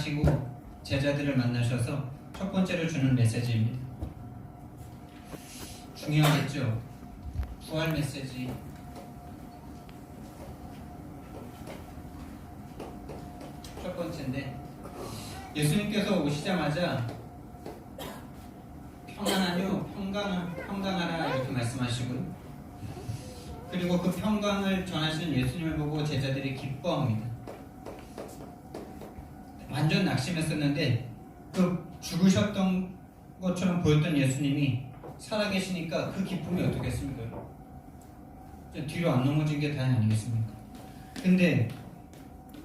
부활하시고 제자들을 만나셔서 첫 번째로 주는 메시지입니다. 중요하겠죠? 부활 메시지. 첫 번째인데, 예수님께서 오시자마자 평안하뇨, 평강하라 이렇게 말씀하시고요. 그리고 그 평강을 전하시는 예수님을 보고 제자들이 기뻐합니다. 완전 낙심했었는데 그 죽으셨던 것처럼 보였던 예수님이 살아계시니까 그 기쁨이 어떻겠습니까? 뒤로 안 넘어진 게 다행 아니겠습니까? 근데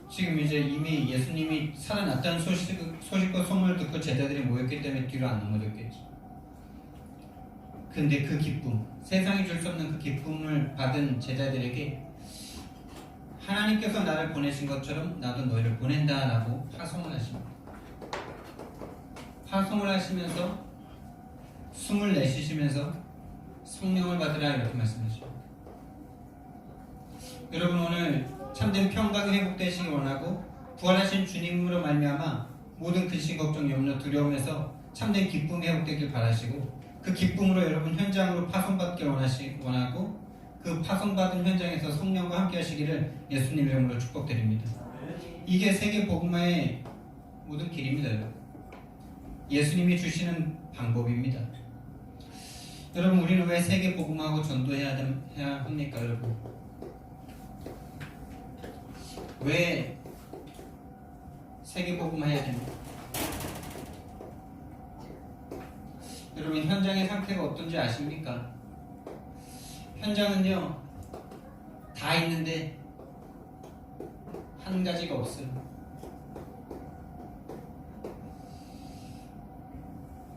지금 이제 이미 예수님이 살아났다는 소식과 소문을 듣고 제자들이 모였기 때문에 뒤로 안 넘어졌겠죠. 근데 그 기쁨, 세상이 줄 수 없는 그 기쁨을 받은 제자들에게 하나님께서 나를 보내신 것처럼 나도 너희를 보낸다라고 파송을 하십니다. 파송을 하시면서 숨을 내쉬시면서 성령을 받으라 이렇게 말씀하십니다. 여러분, 오늘 참된 평강이 회복되시기 원하고 부활하신 주님으로 말미암아 모든 근심, 걱정, 염려, 두려움에서 참된 기쁨이 회복되길 바라시고 그 기쁨으로 여러분 현장으로 파송받길 원하고 그 파송받은 현장에서 성령과 함께 하시기를 예수님 이름으로 축복드립니다. 이게 세계 복음화의 모든 길입니다. 여러분. 예수님이 주시는 방법입니다. 여러분, 우리는 왜 세계 복음화하고 전도해야 합니까? 여러분, 왜 세계 복음화해야 됩니까? 여러분, 현장의 상태가 어떤지 아십니까? 현장은요, 다 있는데 한 가지가 없어요.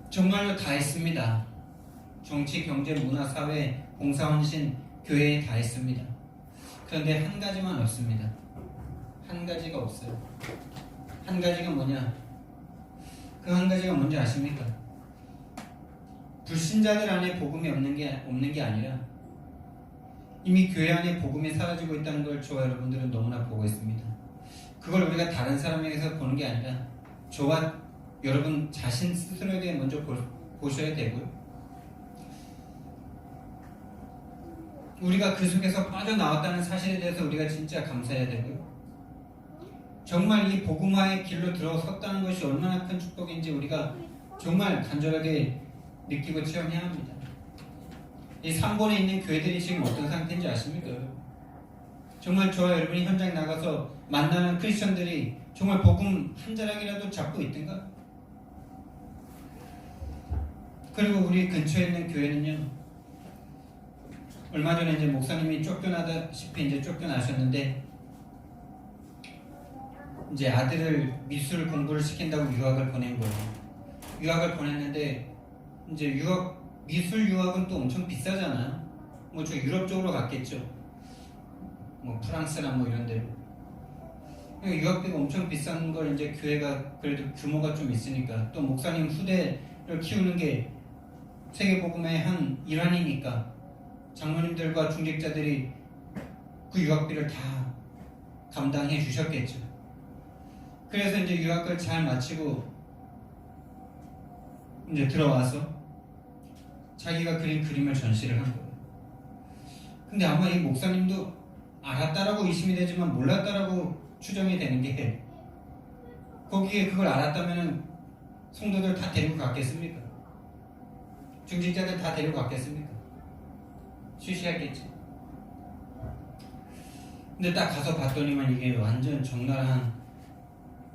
정말로 다 있습니다. 정치, 경제, 문화, 사회, 봉사, 헌신, 교회에 다 있습니다. 그런데 한 가지만 없습니다. 한 가지가 없어요. 한 가지가 뭐냐? 그 한 가지가 뭔지 아십니까? 불신자들 안에 복음이 없는 게 아니라 이미 교회 안에 복음이 사라지고 있다는 걸 저와 여러분들은 너무나 보고 있습니다. 그걸 우리가 다른 사람에게서 보는 게 아니라 저와 여러분 자신 스스로에게 먼저 보셔야 되고요. 우리가 그 속에서 빠져나왔다는 사실에 대해서 우리가 진짜 감사해야 되고요. 정말 이 복음화의 길로 들어섰다는 것이 얼마나 큰 축복인지 우리가 정말 간절하게 느끼고 체험해야 합니다. 이 3번에 있는 교회들이 지금 어떤 상태인지 아십니까? 정말 저와 여러분이 현장 나가서 만나는 크리스천들이 정말 복음 한 자락이라도 잡고 있던가? 그리고 우리 근처에 있는 교회는요, 얼마 전에 이제 목사님이 쫓겨나다시피 이제 쫓겨나셨는데, 이제 아들을 미술 공부를 시킨다고 유학을 보낸 거예요. 유학을 보냈는데 이제 미술 유학은 또 엄청 비싸잖아요. 뭐 저 유럽 쪽으로 갔겠죠. 뭐 프랑스나 뭐 이런 데로. 유학비가 엄청 비싼 걸 이제 교회가 그래도 규모가 좀 있으니까 또 목사님 후대를 키우는 게 세계복음의 한 일환이니까 장로님들과 중직자들이 그 유학비를 다 감당해 주셨겠죠. 그래서 이제 유학을 잘 마치고 이제 들어와서 자기가 그린 그림을 전시를 한 거예요. 근데 아마 이 목사님도 알았다라고 의심이 되지만 몰랐다라고 추정이 되는 게, 거기에 그걸 알았다면 성도들 다 데리고 갔겠습니까? 중직자들 다 데리고 갔겠습니까? 쉬쉬했겠지. 근데 딱 가서 봤더니만 이게 완전 적나라한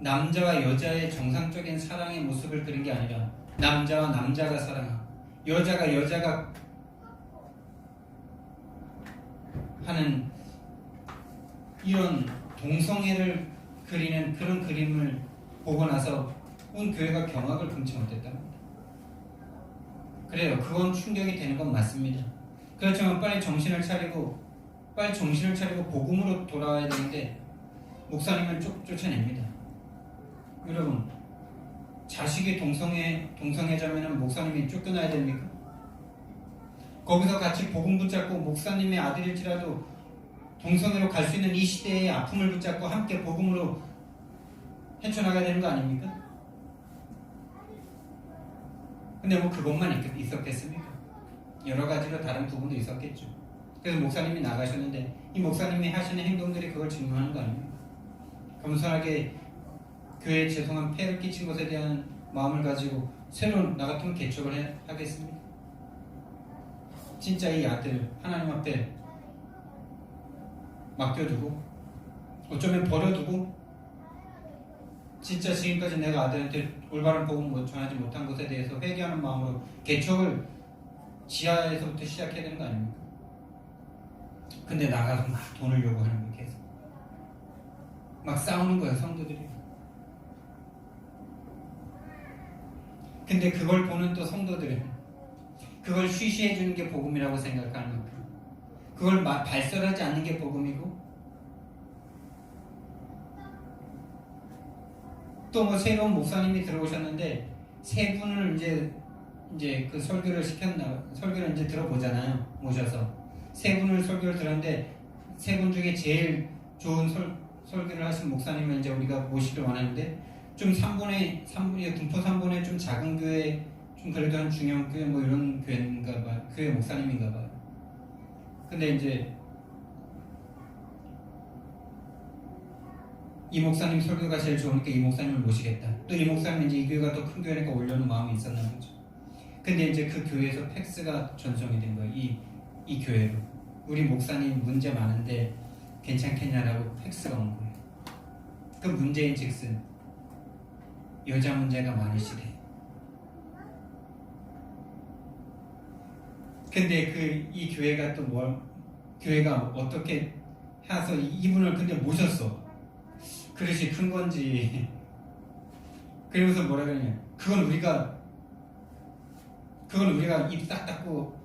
남자와 여자의 정상적인 사랑의 모습을 그린 게 아니라 남자와 남자가 사랑하고 여자가 하는 이런 동성애를 그리는 그런 그림을 보고 나서 온 교회가 경악을 금치 못했답니다. 그래요. 그건 충격이 되는 건 맞습니다. 그렇지만 빨리 정신을 차리고 복음으로 돌아와야 되는데 목사님을 쫓아냅니다. 여러분, 자식이 동성애자면 목사님이 쫓겨나야 됩니까? 거기서 같이 복음 붙잡고 목사님의 아들일지라도 동성애로 갈 수 있는 이 시대의 아픔을 붙잡고 함께 복음으로 헤쳐나가야 되는 거 아닙니까? 근데 뭐 그것만 있었겠습니까? 여러 가지로 다른 부분도 있었겠죠. 그래서 목사님이 나가셨는데 이 목사님이 하시는 행동들이 그걸 증명하는 거 아닙니까? 겸손하게 교회에 죄송한 폐를 끼친 것에 대한 마음을 가지고 새로운 나 같으면 개척을 하겠습니까? 진짜 이 아들 하나님 앞에 맡겨두고 어쩌면 버려두고 진짜 지금까지 내가 아들한테 올바른 복음 전하지 못한 것에 대해서 회개하는 마음으로 개척을 지하에서부터 시작해야 되는 거 아닙니까? 근데 나가서 막 돈을 요구하는 거예요. 계속 막 싸우는 거예요, 성도들이. 근데 그걸 보는 또 성도들은 그걸 쉬쉬해 주는 게 복음이라고 생각하는 거예요. 그걸 발설하지 않는 게 복음이고, 또 뭐 새로운 목사님이 들어오셨는데 세 분을 이제 그 설교를 설교를 이제 들어보잖아요. 모셔서 세 분을 설교를 들었는데 세 분 중에 제일 좋은 설교를 하신 목사님을 이제 우리가 모시길 원하는데, 좀 3분의 군포 3분의 좀 작은 교회, 좀 그래도 한 중형 교회 뭐 이런 교회인가 봐, 교회 목사님인가 봐요. 근데 이제 이 목사님 설교가 제일 좋으니까 이 목사님을 모시겠다. 또 이 목사님은 이제 이 교회가 더 큰 교회니까 올려는 마음이 있었나 보죠. 근데 이제 그 교회에서 팩스가 전송이 된 거예요. 이 교회로 우리 목사님 문제 많은데 괜찮겠냐라고 팩스가 온 거예요. 그 문제인즉슨 여자 문제가 많으시대. 근데 이 교회가 또 교회가 어떻게 해서 이분을 근데 모셨어. 그릇이 큰 건지. 그러면서 뭐라 그러냐, 그건 우리가 입 딱 닫고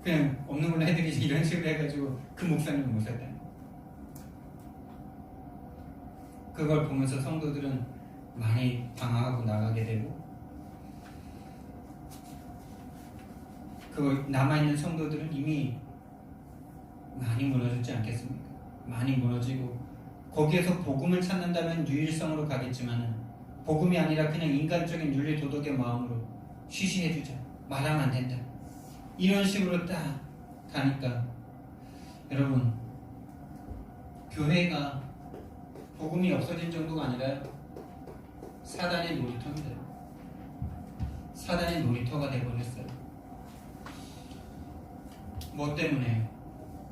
그냥 없는 걸로 해드리지, 이런 식으로 해가지고 그 목사님을 모셨다. 그걸 보면서 성도들은 많이 당황하고 나가게 되고, 그 남아있는 성도들은 이미 많이 무너졌지 않겠습니까? 많이 무너지고, 거기에서 복음을 찾는다면 유일성으로 가겠지만 복음이 아니라 그냥 인간적인 윤리 도덕의 마음으로 쉬쉬해주자, 말하면 안 된다, 이런 식으로 딱 가니까, 여러분, 교회가 복음이 없어진 정도가 아니라 사단의 놀이터입니다. 사단의 놀이터가 되어버렸어요. 뭐 때문에?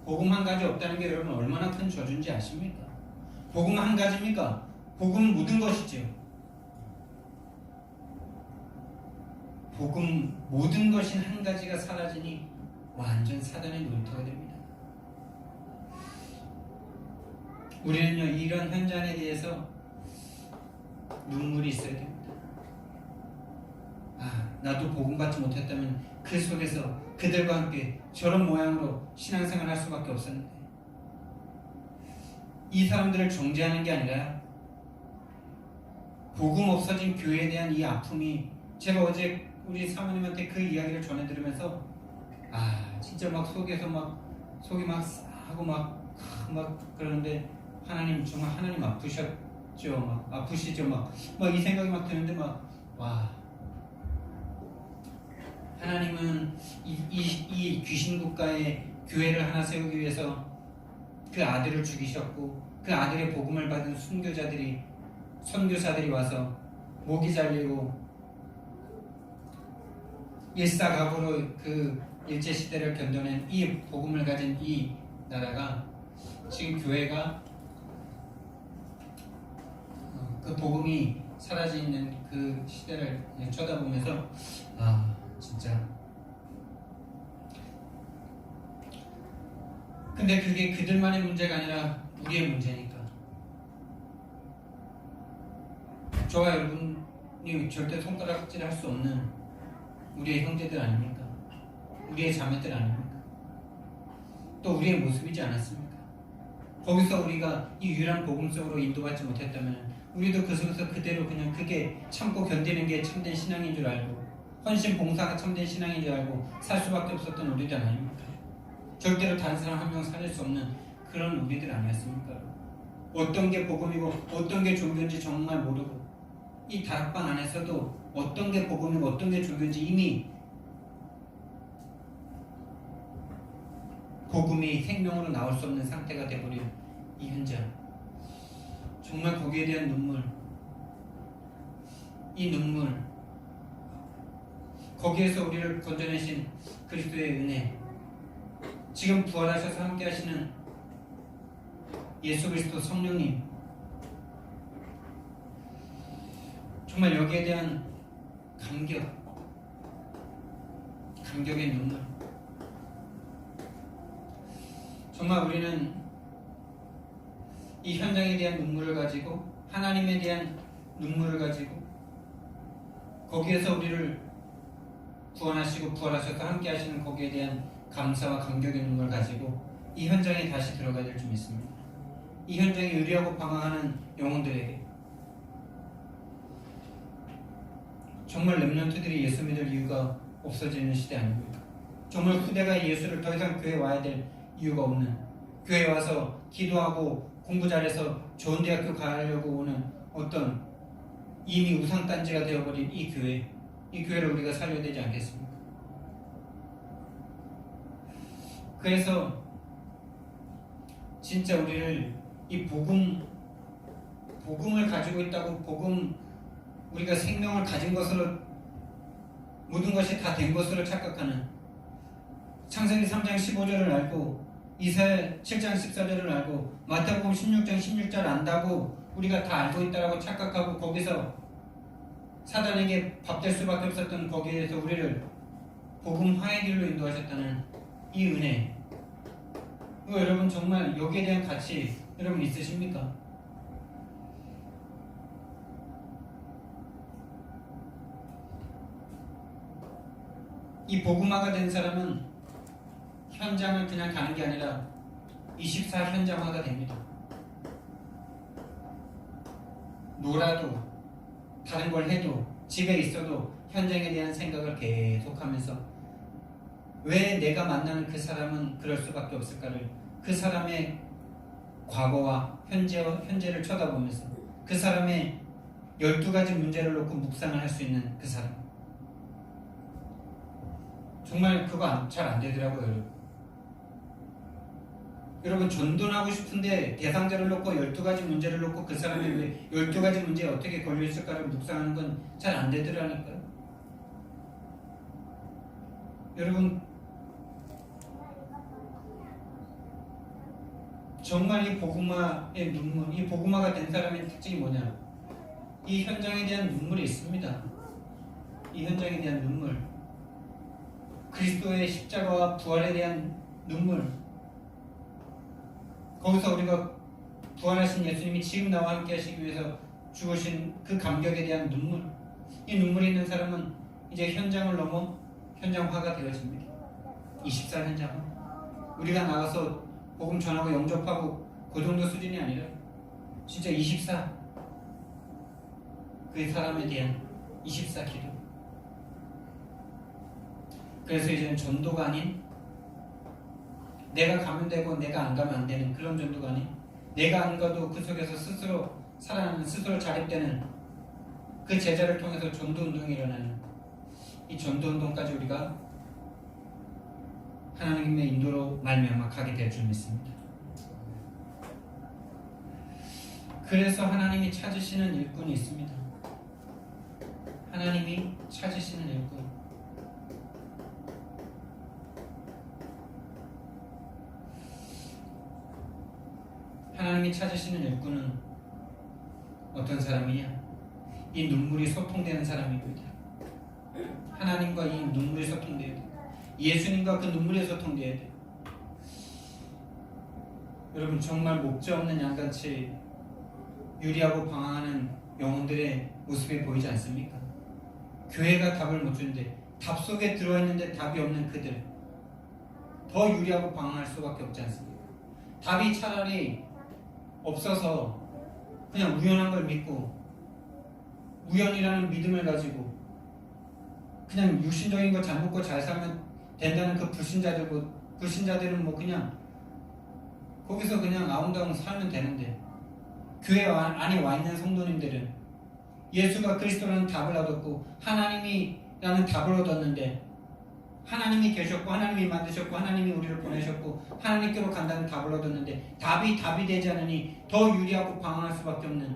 복음 한 가지 없다는 게 여러분 얼마나 큰 저주인지 아십니까? 복음 한 가지입니까? 복음은 모든 것이죠. 복음 모든 것인 한 가지가 사라지니 완전 사단의 놀이터가 됩니다. 우리는요, 이런 현장에 대해서 눈물이 있어야 됩니다. 나도 복음 받지 못했다면 그 속에서 그들과 함께 저런 모양으로 신앙생활 할 수밖에 없었는데, 이 사람들을 정죄하는 게 아니라 복음 없어진 교회에 대한 이 아픔이, 제가 어제 우리 사모님한테 그 이야기를 전해드리면서 진짜 막 속에서 속이 막 싸하고 막 그러는데, 하나님 정말 하나님 아프셨죠, 아프시죠, 이 생각이 막 드는데 하나님은 이 귀신 국가의 교회를 하나 세우기 위해서 그 아들을 죽이셨고, 그 아들의 복음을 받은 선교사들이 와서 목이 잘리고 일사각오로 그 일제시대를 견뎌낸 이 복음을 가진 이 나라가, 지금 교회가 그 복음이 사라지는 그 시대를 쳐다보면서 진짜, 근데 그게 그들만의 문제가 아니라 우리의 문제니까, 저와 여러분이 절대 손가락질 할 수 없는 우리의 형제들 아닙니까? 우리의 자매들 아닙니까? 또 우리의 모습이지 않았습니까? 거기서 우리가 이 유일한 복음 속으로 인도받지 못했다면 우리도 그 속에서 그대로 그냥 그게 참고 견디는 게 참된 신앙인 줄 알고, 헌신 봉사가 참된 신앙인 줄 알고 살 수밖에 없었던 우리들 아닙니까? 절대로 다른 사람 한 명 살릴 수 없는 그런 우리들 아니었습니까? 어떤 게 복음이고 어떤 게 종교인지 정말 모르고 이 다락방 안에서도 어떤 게 복음이고 어떤 게 종교인지 이미 복음이 생명으로 나올 수 없는 상태가 되어버린 이 현장. 정말 거기에 대한 눈물, 이 눈물, 거기에서 우리를 건져내신 그리스도의 은혜, 지금 부활하셔서 함께 하시는 예수 그리스도 성령님, 정말 여기에 대한 감격의 눈물. 정말 우리는 이 현장에 대한 눈물을 가지고 하나님에 대한 눈물을 가지고 거기에서 우리를 구원하시고 부활하셔서 함께 하시는 거기에 대한 감사와 감격의 눈물을 가지고 이 현장에 다시 들어가야 될 줄 믿습니다. 이 현장에 의리하고 방황하는 영혼들에게 정말 렘넌트들이 예수 믿을 이유가 없어지는 시대 아닙니까? 정말 후대가 예수를 더 이상 교회에 와야 될 이유가 없는, 교회에 와서 기도하고 공부 잘해서 좋은 대학교 가려고 오는 어떤 이미 우상단지가 되어버린 이 교회를 우리가 살려야 되지 않겠습니까? 그래서 진짜 우리를 이 복음을 가지고 있다고, 우리가 생명을 가진 것으로 모든 것이 다 된 것으로 착각하는, 창세기 3장 15절을 알고 이사야 7장 14절을 알고 마태복음 16장 16절 안다고 우리가 다 알고 있다라고 착각하고 거기서 사단에게 밥될 수밖에 없었던 거기에서 우리를 복음화의 길로 인도하셨다는 이 은혜, 여러분 정말 여기에 대한 가치 여러분 있으십니까? 이 복음화가 된 사람은 현장을 그냥 가는 게 아니라 24 현장화가 됩니다. 놀아도 다른 걸 해도 집에 있어도 현장에 대한 생각을 계속하면서 왜 내가 만나는 그 사람은 그럴 수밖에 없을까를, 그 사람의 과거와 현재를 쳐다보면서 그 사람의 12가지 문제를 놓고 묵상을 할 수 있는 그 사람, 정말 그거 잘 안 되더라고요. 여러분. 여러분 전도하고 싶은데 대상자를 놓고 12가지 문제를 놓고 그 사람이 왜 12가지 문제에 어떻게 걸려있을까를 묵상하는 건 잘 안 되더라니까요. 여러분 정말 이 복음화의 눈물, 이 복음화가 된 사람의 특징이 뭐냐, 이 현장에 대한 눈물이 있습니다. 이 현장에 대한 눈물, 그리스도의 십자가와 부활에 대한 눈물, 거기서 우리가 부활하신 예수님이 지금 나와 함께 하시기 위해서 죽으신 그 감격에 대한 눈물, 이 눈물이 있는 사람은 이제 현장을 넘어 현장화가 되어집니다. 24 현장화. 우리가 나가서 복음 전하고 영접하고 그 정도 수준이 아니라 진짜 24, 그 사람에 대한 24 기도. 그래서 이제는 전도가 아닌 내가 가면 되고 내가 안 가면 안 되는 그런 전도가 아닌, 내가 안 가도 그 속에서 스스로 살아나는, 스스로 자립되는 그 제자를 통해서 전도운동이 일어나는 이 전도운동까지 우리가 하나님의 인도로 말미암아 가게 될 줄 믿습니다. 그래서 하나님이 찾으시는 일꾼이 있습니다. 하나님이 찾으시는 일꾼. 하나님이 찾으시는 일꾼은 어떤 사람이냐? 이 눈물이 소통되는 사람입니다. 하나님과 이 눈물이 소통돼야 돼. 예수님과 그 눈물이 소통돼야 돼. 여러분 정말 목자 없는 양같이 유리하고 방황하는 영혼들의 모습이 보이지 않습니까? 교회가 답을 못 주는데, 답 속에 들어있는데 답이 없는 그들, 더 유리하고 방황할 수밖에 없지 않습니까? 답이 차라리 없어서 그냥 우연한 걸 믿고 우연이라는 믿음을 가지고 그냥 육신적인 거 잘 먹고 잘 살면 된다는 그 불신자들은 뭐 그냥 거기서 그냥 아웅다웅 살면 되는데, 교회 안에 와 있는 성도님들은 예수가 그리스도라는 답을 얻었고 하나님이라는 답을 얻었는데 하나님이 계셨고 하나님이 만드셨고 하나님이 우리를 보내셨고 하나님께로 간다는 답을 얻었는데 답이 되지 않으니 더 유리하고 방황할 수밖에 없는,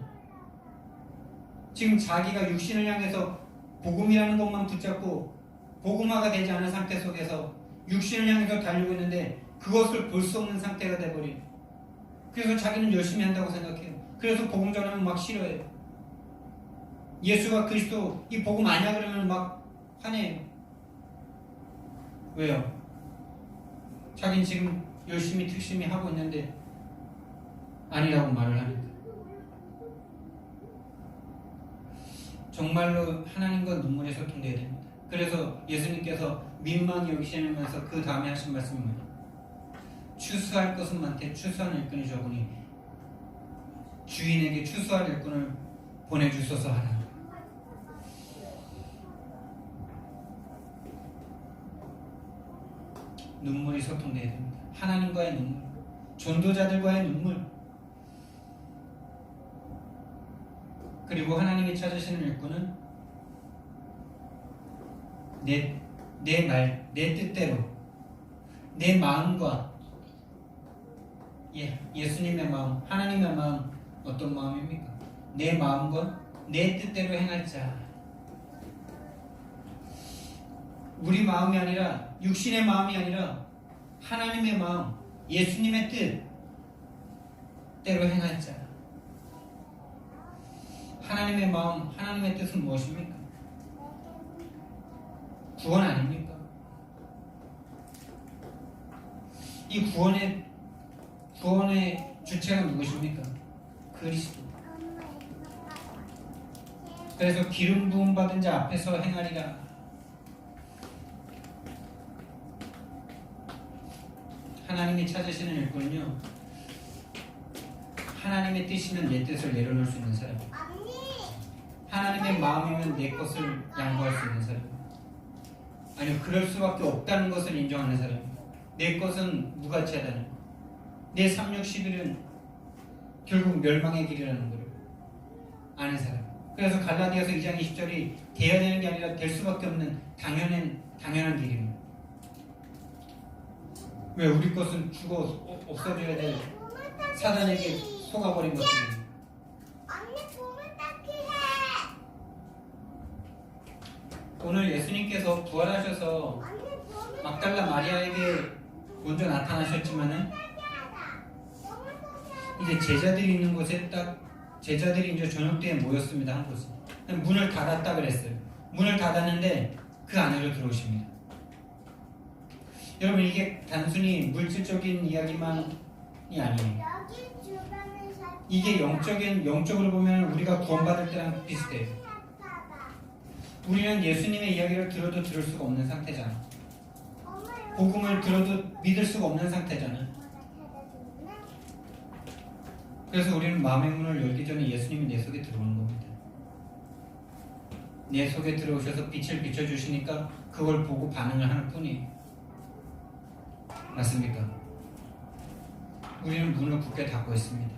지금 자기가 육신을 향해서 복음이라는 것만 붙잡고 복음화가 되지 않은 상태 속에서 육신을 향해서 달리고 있는데 그것을 볼 수 없는 상태가 돼버린, 그래서 자기는 열심히 한다고 생각해요. 그래서 복음 전하면 막 싫어해요. 예수가 그리스도 이 복음 아니야 그러면 막 화내요. 왜요? 자기는 지금 열심히 특심히 하고 있는데 아니라고 말을 하니까. 정말로 하나님과 눈물의 소통돼야 됩니다. 그래서 예수님께서 민망히 여기시면서 그 다음에 하신 말씀이 뭐냐? 추수할 것은 많되 추수하는 일꾼이 적으니 주인에게 추수할 일꾼을 보내주소서 하라. 눈물이 소통돼야 됩니다. 하나님과의 눈물, 전도자들과의 눈물, 그리고 하나님이 찾으시는 일꾼은 내 뜻대로 내 마음과 예수님의 마음, 하나님의 마음, 어떤 마음입니까? 내 마음과 내 뜻대로 행할 자. 우리 마음이 아니라 육신의 마음이 아니라 하나님의 마음, 예수님의 뜻대로 행할 자. 하나님의 마음, 하나님의 뜻은 무엇입니까? 구원 아닙니까? 이 구원의 주체가 누구십니까? 그리스도. 그래서 기름 부음 받은 자 앞에서 행하리라. 하나님이 찾으시는 일꾼은요, 하나님의 뜻이면 내 뜻을 내려놓을 수 있는 사람, 하나님의 마음이면 내 것을 양보할 수 있는 사람, 아니요 그럴 수밖에 없다는 것을 인정하는 사람, 내 것은 무가치하다는, 내 3, 6, 11은 결국 멸망의 길이라는 것을 아는 사람. 그래서 갈라디아서 2장 20절이 돼야 되는 게 아니라 될 수밖에 없는 당연한 길입니다. 왜? 우리 것은 죽어 없어져야 될 사단에게 속아버린 것들입니다. 오늘 예수님께서 부활하셔서 막달라 마리아에게 먼저 나타나셨지만은 이제 제자들이 있는 곳에 딱 제자들이 이제 저녁 때에 모였습니다. 한 곳에 문을 닫았다 그랬어요. 문을 닫았는데 그 안으로 들어오십니다. 여러분, 이게 단순히 물질적인 이야기만이 아니에요. 이게 영적으로 보면 우리가 구원받을 때랑 비슷해요. 우리는 예수님의 이야기를 들어도 들을 수가 없는 상태잖아. 복음을 들어도 믿을 수가 없는 상태잖아. 그래서 우리는 마음의 문을 열기 전에 예수님이 내 속에 들어오는 겁니다. 내 속에 들어오셔서 빛을 비춰주시니까 그걸 보고 반응을 하는 뿐이에요. 맞습니까? 우리는 문을 굳게 닫고 있습니다.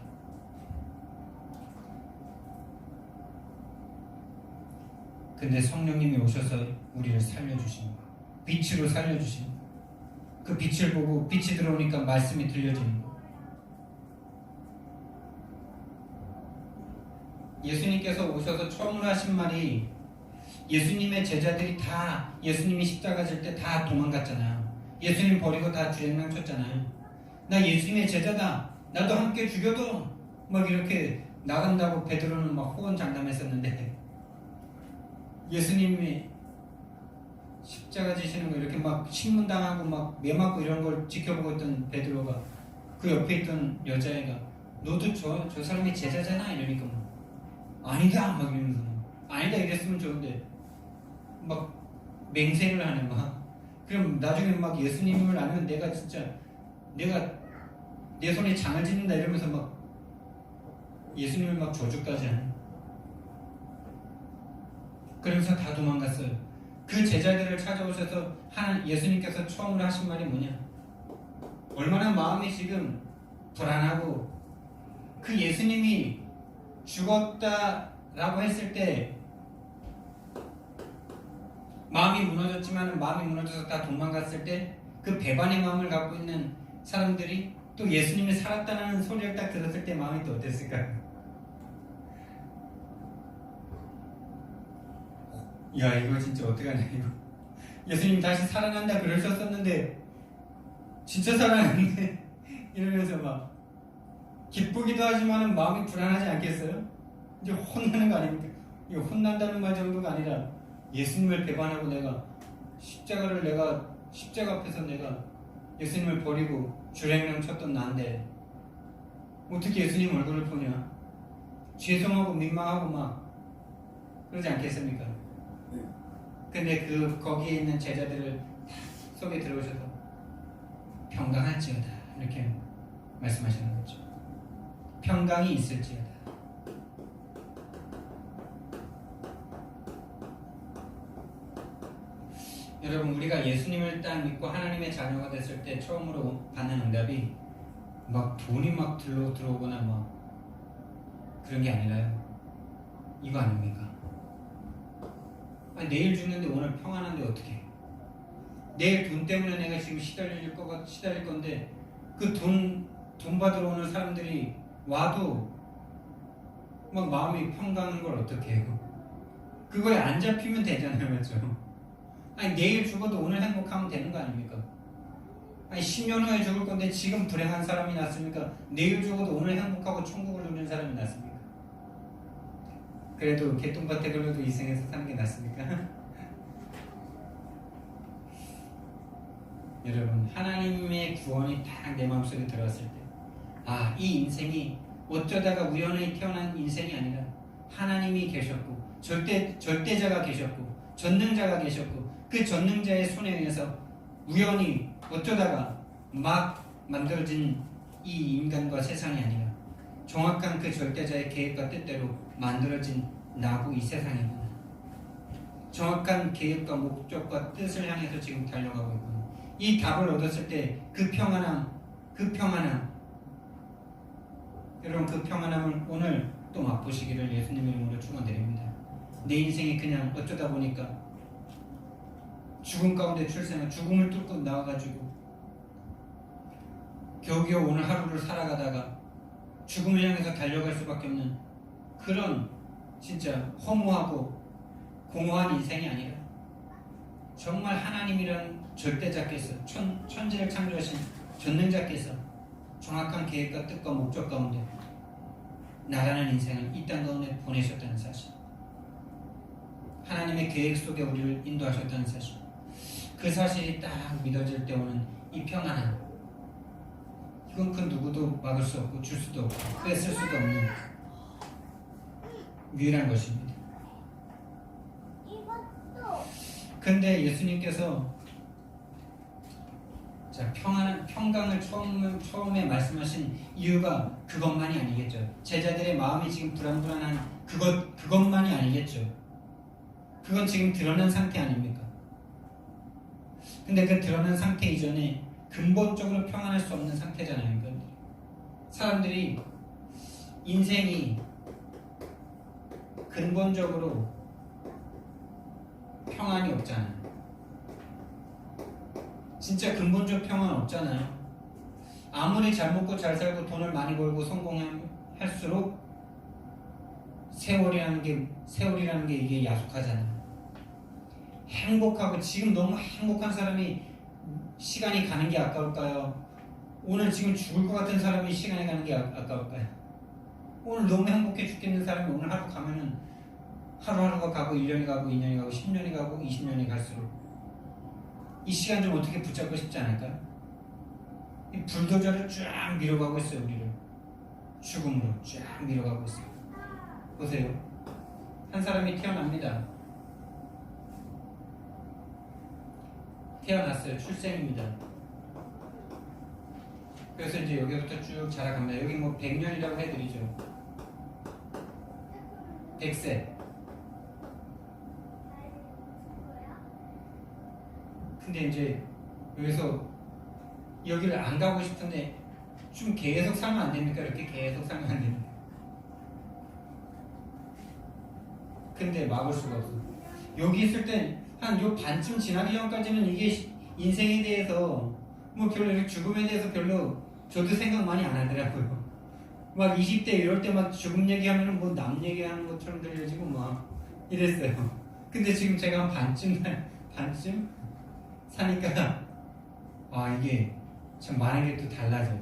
근데 성령님이 오셔서 우리를 살려주시는 거예요. 빛으로 살려주시는 거예요. 그 빛을 보고 빛이 들어오니까 말씀이 들려지는 거예요. 예수님께서 오셔서 처음으로 하신 말이, 예수님의 제자들이 다 예수님이 십자가 질 때 다 도망갔잖아요. 예수님 버리고 다 주행랑 쳤잖아요. 나 예수님의 제자다, 나도 함께 죽여도, 막 이렇게 나간다고 베드로는 막 호언장담했었는데, 예수님이 십자가 지시는 거 이렇게 막 신문당하고 막 매맞고 이런 걸 지켜보고 있던 베드로가 그 옆에 있던 여자애가 너도 저 사람이 제자잖아 이러니까 막 아니다 막 이러면서 아니다 이랬으면 좋은데 막 맹세를 하는 거야. 그럼 나중에 막 예수님을 알면 내가 내 손에 장을 짓는다 이러면서 막 예수님을 막 저주까지 하는. 그러면서 다 도망갔어요. 그 제자들을 찾아오셔서 예수님께서 처음으로 하신 말이 뭐냐? 얼마나 마음이 지금 불안하고 그 예수님이 죽었다라고 했을 때 마음이 무너졌지만 마음이 무너져서 다 도망갔을 때 그 배반의 마음을 갖고 있는 사람들이 또 예수님이 살았다는 소리를 딱 들었을 때 마음이 또 어땠을까요? 야, 이거 진짜 어떡하냐 이거. 예수님 다시 살아난다 그러셨었는데 진짜 살아났네 이러면서 막 기쁘기도 하지만 마음이 불안하지 않겠어요? 이제 혼나는 거 아닙니까? 이거 혼난다는 말 정도가 아니라 예수님을 배반하고 내가 십자가 앞에서 내가 예수님을 버리고 주랭랑 쳤던 나인데 어떻게 예수님 얼굴을 보냐? 죄송하고 민망하고 막 그러지 않겠습니까? 근데 거기에 있는 제자들을 속에 들어오셔서 평강할지어다 이렇게 말씀하시는 거죠. 평강이 있을지어다. 여러분, 우리가 예수님을 딱 믿고 하나님의 자녀가 됐을 때 처음으로 받는 응답이 막 돈이 막 들어오거나 막 그런 게 아니라요. 이거 아닙니까? 아니, 내일 죽는데 오늘 평안한데 어떻게? 내일 돈 때문에 내가 지금 시달릴 건데 그 돈 받으러 오는 사람들이 와도 막 마음이 평강한 걸 어떻게 해요? 그거에 안 잡히면 되잖아요, 그렇죠? 아니, 내일 죽어도 오늘 행복하면 되는 거 아닙니까? 아니, 10년 후에 죽을 건데 지금 불행한 사람이 낫습니까? 내일 죽어도 오늘 행복하고 천국을 누리는 사람이 낫습니까? 그래도 개똥밭에 걸려도 이 생에서 사는 게 낫습니까? 여러분, 하나님의 구원이 딱 내 마음속에 들어왔을 때 이 인생이 어쩌다가 우연히 태어난 인생이 아니라 하나님이 계셨고 절대자가 계셨고 전능자가 계셨고 그 전능자의 손에 의해서 우연히 어쩌다가 막 만들어진 이 인간과 세상이 아니라 정확한 그 절대자의 계획과 뜻대로 만들어진 나고 이 세상이구나. 정확한 계획과 목적과 뜻을 향해서 지금 달려가고 있구나. 이 답을 얻었을 때 그 평안함 여러분, 그 평안함을 오늘 또 맛보시기를 예수님 이름으로 축원드립니다. 내 인생이 그냥 어쩌다 보니까 죽음 가운데 출생한 죽음을 뚫고 나와가지고 겨우겨우 오늘 하루를 살아가다가 죽음을 향해서 달려갈 수밖에 없는 그런 진짜 허무하고 공허한 인생이 아니라 정말 하나님이란 절대자께서 천지를 창조하신 전능자께서 정확한 계획과 뜻과 목적 가운데 나라는 인생을 이 땅 가운데 보내셨다는 사실, 하나님의 계획 속에 우리를 인도하셨다는 사실, 그 사실이 딱 믿어질 때 오는 이 평안함, 이건 그 누구도 막을 수 없고 줄 수도 없고 뺏을 수도 없는 유일한 것입니다. 근데 예수님께서 평강을 처음에 말씀하신 이유가 그것만이 아니겠죠. 제자들의 마음이 지금 불안불안한 그것만이 아니겠죠. 그건 지금 드러난 상태 아닙니까? 근데 그 드러난 상태 이전에 근본적으로 평안할 수 없는 상태잖아요. 사람들이 인생이 근본적으로 평안이 없잖아요. 진짜 근본적 평안 없잖아요. 아무리 잘 먹고 잘 살고 돈을 많이 벌고 성공할수록 세월이라는 게 이게 야속하잖아요. 행복하고 지금 너무 행복한 사람이 시간이 가는 게 아까울까요? 오늘 지금 죽을 것 같은 사람이 시간이 가는 게 아까울까요? 오늘 너무 행복해 죽겠는 사람이 오늘 하루 가면은 하루하루가 가고 1년이 가고 2년이 가고 10년이 가고 20년이 갈수록 이 시간 좀 어떻게 붙잡고 싶지 않을까요? 이 불도저를 쫙 밀어가고 있어요. 우리를 죽음으로 쫙 밀어가고 있어요. 보세요. 한 사람이 태어납니다. 태어났어요. 출생입니다. 그래서 이제 여기부터 쭉 자라갑니다. 여기 뭐 100년이라고 해드리죠. 100세. 근데 이제 여기서 여기를 안 가고 싶은데 좀 계속 살면 안 됩니까? 이렇게 계속 살면 안 됩니까? 근데 막을 수가 없어. 여기 있을 땐 한 요 반쯤 지나기 전까지는 이게 인생에 대해서 뭐 별로 이렇게 죽음에 대해서 별로 저도 생각 많이 안 하더라고요. 막 20대 이럴 때 막 죽음 얘기하면은 뭐 남 얘기하는 것처럼 들려지고 막 이랬어요. 근데 지금 제가 한 반쯤 사니까 이게 참 많은 게 또 달라져요.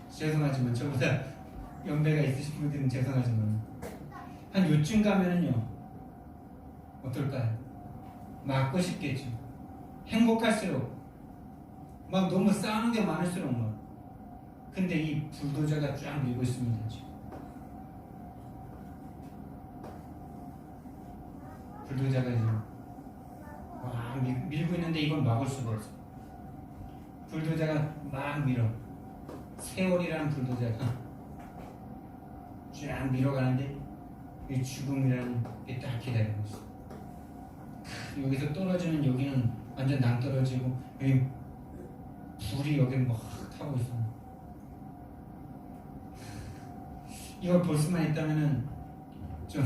죄송하지만 저보다 연배가 있으신 분들은 죄송하지만 한 요쯤 가면은요 어떨까요? 맞고 싶겠죠. 행복할수록 막 너무 싸우는 게 많을수록 막 근데 이 불도저가 쫙 밀고 있습니다. 지금. 불도저가 지금 막 밀고 있는데 이건 막을 수가 없어. 불도저가 막 밀어. 세월이라는 불도저가 쫙 밀어가는데 이 죽음이라는 게 딱 기다리고 있어. 여기서 떨어지는 여기는 완전 낭떨어지고 여기 불이 여기 막 타고 있어. 이걸 볼 수만 있다면은 좀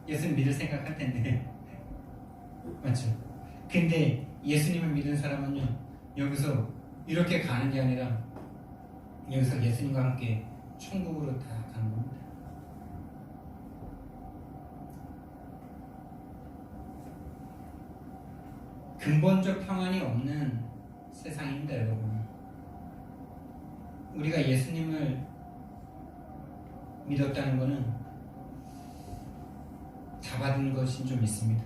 예수님 믿을 생각할 텐데 맞죠? 근데 예수님을 믿은 사람은요 여기서 이렇게 가는 게 아니라 여기서 예수님과 함께 천국으로 다 가는 겁니다. 근본적 평안이 없는 세상입니다, 여러분. 우리가 예수님을 믿었다는 것은 다 받은 것이 좀 있습니다.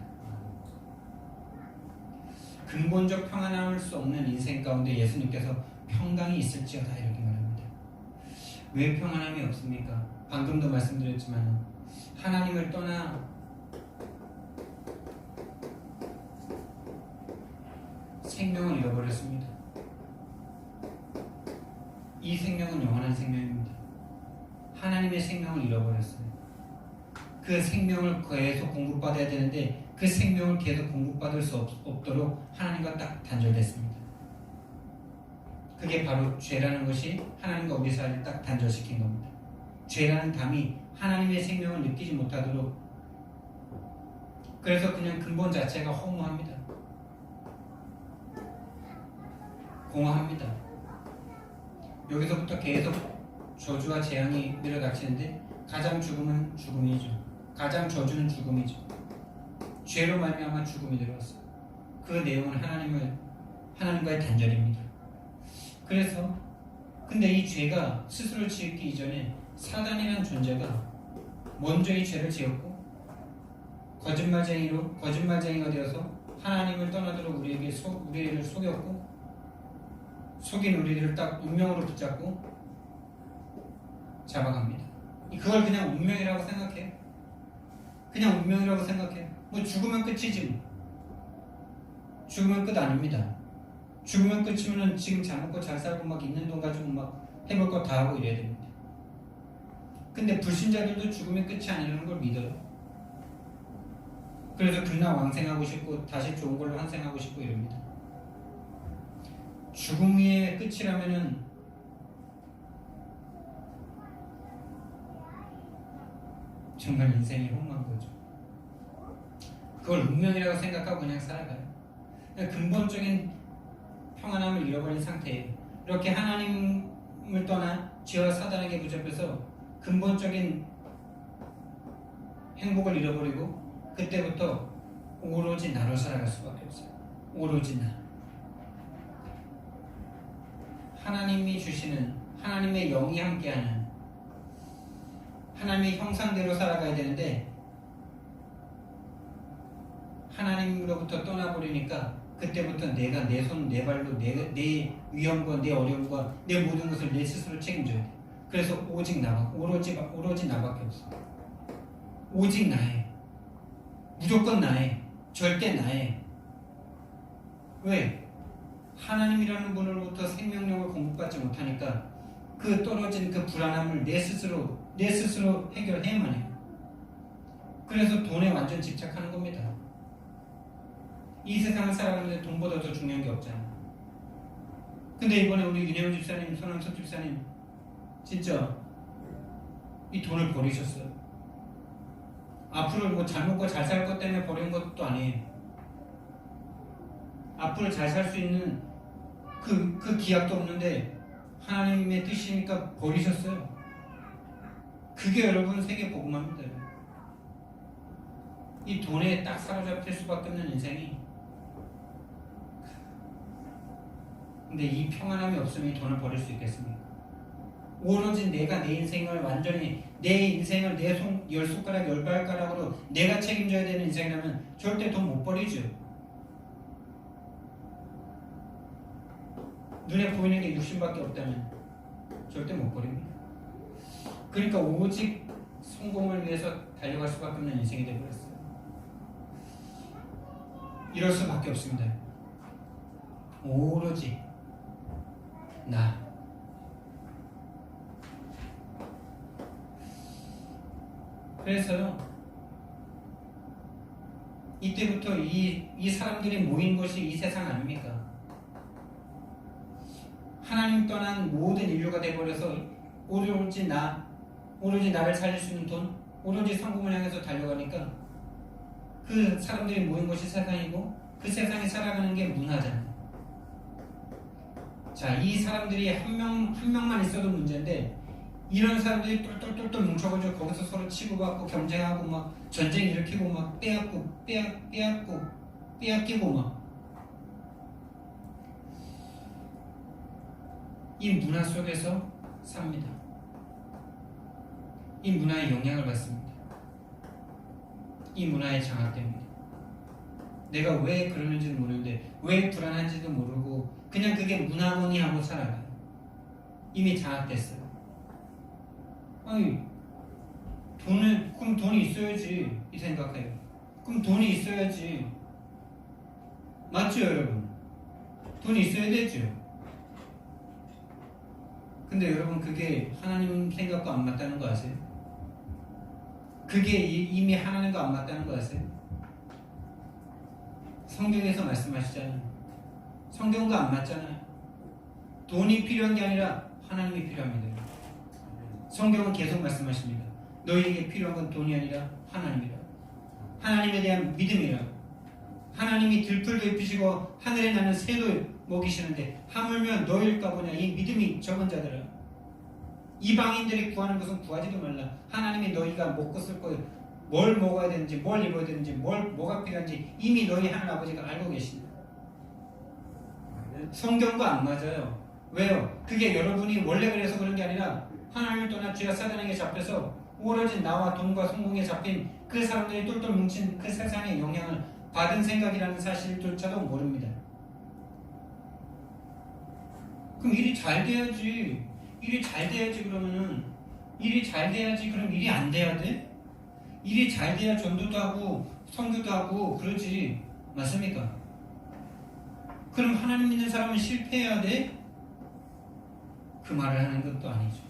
근본적 평안할 수 없는 인생 가운데 예수님께서 평강이 있을지어다 이렇게 말합니다. 왜 평안함이 없습니까? 방금도 말씀드렸지만 하나님을 떠나 생명을 잃어버렸습니다. 이 생명은 영원한 생명입니다. 하나님의 생명을 잃어버렸어요. 그 생명을 계속 공급받아야 되는데 그 생명을 계속 공급받을 수 없도록 하나님과 딱 단절됐습니다. 그게 바로 죄라는 것이 하나님과 우리 사이를 딱 단절시킨 겁니다. 죄라는 담이 하나님의 생명을 느끼지 못하도록 그래서 그냥 근본 자체가 허무합니다. 공허합니다. 여기서부터 계속 저주와 재앙이 밀어닥치는데 가장 죽음은 죽음이죠. 가장 저주는 죽음이죠. 죄로 말미암아 죽음이 들어왔어요. 그 내용은 하나님과의 단절입니다. 그래서 근데 이 죄가 스스로 지었기 이전에 사단이라는 존재가 먼저 이 죄를 지었고 거짓말쟁이가 되어서 하나님을 떠나도록 우리를 속였고 속인 우리들을 딱 운명으로 붙잡고 잡아갑니다. 그걸 그냥 운명이라고 생각해. 그냥 운명이라고 생각해. 뭐 죽으면 끝이지 뭐. 죽으면 끝 아닙니다. 죽으면 끝이면 지금 잘 먹고 잘 살고 막 있는 돈 가지고 막 해볼 거 다 하고 이래야 됩니다. 근데 불신자들도 죽으면 끝이 아니라는 걸 믿어요. 그래서 극락 왕생하고 싶고 다시 좋은 걸로 환생하고 싶고 이럽니다. 죽음의 끝이라면은 정말 인생이 험한 거죠. 그걸 운명이라고 생각하고 그냥 살아가요. 근본적인 평안함을 잃어버린 상태예요. 이렇게 하나님을 떠나 죄와 사단에게 붙잡혀서 근본적인 행복을 잃어버리고 그때부터 오로지 나로 살아갈 수밖에 없어요. 오로지 나. 하나님이 주시는 하나님의 영이 함께하는 하나님의 형상대로 살아가야 되는데 하나님으로부터 떠나버리니까 그때부터 내가 내 손, 내 발로 내 위험과 내 어려움과 내 모든 것을 내 스스로 책임져야 돼. 그래서 오로지 나밖에 없어. 오직 나의, 무조건 나의, 절대 나의. 왜? 하나님이라는 분으로부터 생명력을 공급받지 못하니까 그 떨어진 그 불안함을 내 스스로 해결해야만 해요. 그래서 돈에 완전 집착하는 겁니다. 이 세상을 살아가는데 돈보다 더 중요한 게 없잖아. 근데 이번에 우리 윤혜원 집사님, 손남석 집사님 진짜 이 돈을 버리셨어요. 앞으로 뭐 잘 먹고 잘 살 것 때문에 버린 것도 아니에요. 앞으로 잘 살 수 있는 그 기약도 없는데 하나님의 뜻이니까 버리셨어요. 그게 여러분 세계 복음합니다. 이 돈에 딱 사로잡힐 수밖에 없는 인생이. 근데 이 평안함이 없으면 이 돈을 버릴 수 있겠습니까? 오로지 내가 내 인생을 완전히 내 인생을 내 열 손가락 열 발가락으로 내가 책임져야 되는 인생이라면 절대 돈 못 버리죠. 눈에 보이는 게 육신밖에 없다면 절대 못 버립니다. 그러니까 오직 성공을 위해서 달려갈 수밖에 없는 인생이 되어버렸어요. 이럴 수밖에 없습니다. 오로지 나. 그래서요, 이때부터 이 사람들이 모인 것이 이 세상 아닙니까? 하나님 떠난 모든 인류가 돼버려서 오로지 나를 살릴 수 있는 돈, 오로지 성공을 향해서 달려가니까 그 사람들이 모인 것이 세상이고 그 세상이 살아가는 게 문화잖아요. 자, 이 사람들이 한 명만 있어도 문제인데 이런 사람들이 똘똘똘똘 뭉쳐가지고 거기서 서로 치고받고 경쟁하고 막 전쟁 일으키고 막 빼앗기고 막 이 문화 속에서 삽니다. 이 문화에 영향을 받습니다. 이 문화에 장악됩니다. 내가 왜 그러는지는 모르는데 왜 불안한지도 모르고 그냥 그게 문화문이 하고 살아가요. 이미 장악됐어요. 아니, 그럼 돈이 있어야지 이 생각해요. 그럼 돈이 있어야지. 맞죠, 여러분? 돈이 있어야 되죠. 근데 여러분, 그게 하나님 생각과 안 맞다는 거 아세요? 그게 이미 하나님과 안 맞다는 거 아세요? 성경에서 말씀하시잖아요. 성경과 안 맞잖아요. 돈이 필요한 게 아니라 하나님이 필요합니다. 성경은 계속 말씀하십니다. 너희에게 필요한 건 돈이 아니라 하나님이라. 하나님에 대한 믿음이라. 하나님이 들풀도 입히시고 하늘에 나는 새도 먹이시는데 하물며 너희일까 보냐. 이 믿음이 적은 자들아. 이방인들이 구하는 것은 구하지도 말라. 하나님이 너희가 먹고 쓸 거, 뭘 먹어야 되는지, 뭘 입어야 되는지, 뭐가 필요한지 이미 너희 하늘 아버지가 알고 계십니다. 성경과 안 맞아요. 왜요? 그게 여러분이 원래 그래서 그런 게 아니라 하나님을 떠나 죄와 사단에게 잡혀서 오로지 나와 돈과 성공에 잡힌 그 사람들이 똘똘 뭉친 그 세상의 영향을 받은 생각이라는 사실조차도 모릅니다. 그럼 일이 잘 돼야지. 그러면은 일이 잘 돼야지. 그럼 일이 안 돼야 돼? 일이 잘 돼야 전도도 하고 선교도 하고 그러지. 맞습니까? 그럼 하나님 믿는 사람은 실패해야 돼? 그 말을 하는 것도 아니죠.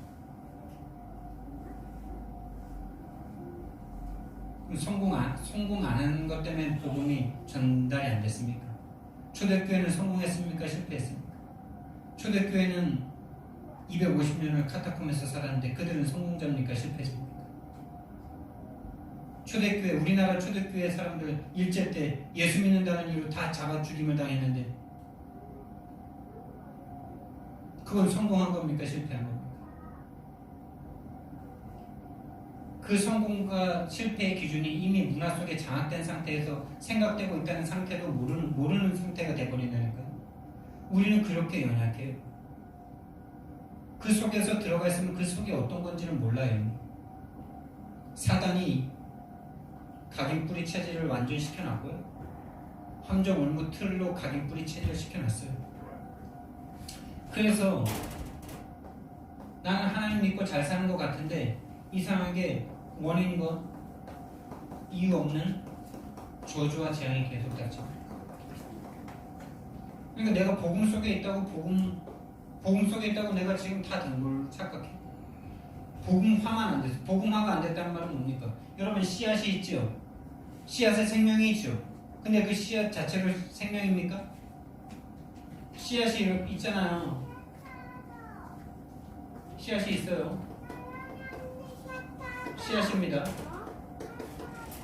성공 안 하는 것 때문에 복음이 전달이 안 됐습니까? 초대교회는 성공했습니까? 실패했습니까? 초대교회는 250년을 카타콤에서 살았는데 그들은 성공자입니까? 실패자입니까? 초대교회, 우리나라 초대교회 사람들 일제 때 예수 믿는다는 이유로 다 잡아 죽임을 당했는데 그건 성공한 겁니까? 실패한 겁니까? 그 성공과 실패의 기준이 이미 문화 속에 장악된 상태에서 생각되고 있다는 상태도 모르는 상태가 돼버린다니까요. 우리는 그렇게 연약해요. 그 속에서 들어가 있으면 그 속이 어떤 건지를 몰라요. 사단이 각인뿌리 체질을 완전히 시켜놨고요. 함정 올무 틀로 각인뿌리 체질을 시켜놨어요. 그래서 나는 하나님 믿고 잘 사는 것 같은데 이상하게 원인과 이유 없는 저주와 재앙이 계속 닥쳐. 그러니까 내가 복음 속에 있다고 복음 속에 있다고 내가 지금 다 된 걸 착각해. 복음화만 안 됐어. 복음화가 안 됐다는 말은 뭡니까? 여러분 씨앗이 있죠. 씨앗에 생명이 있죠. 근데 그 씨앗 자체로 생명입니까? 씨앗이 있잖아요. 씨앗이 있어요. 씨앗입니다.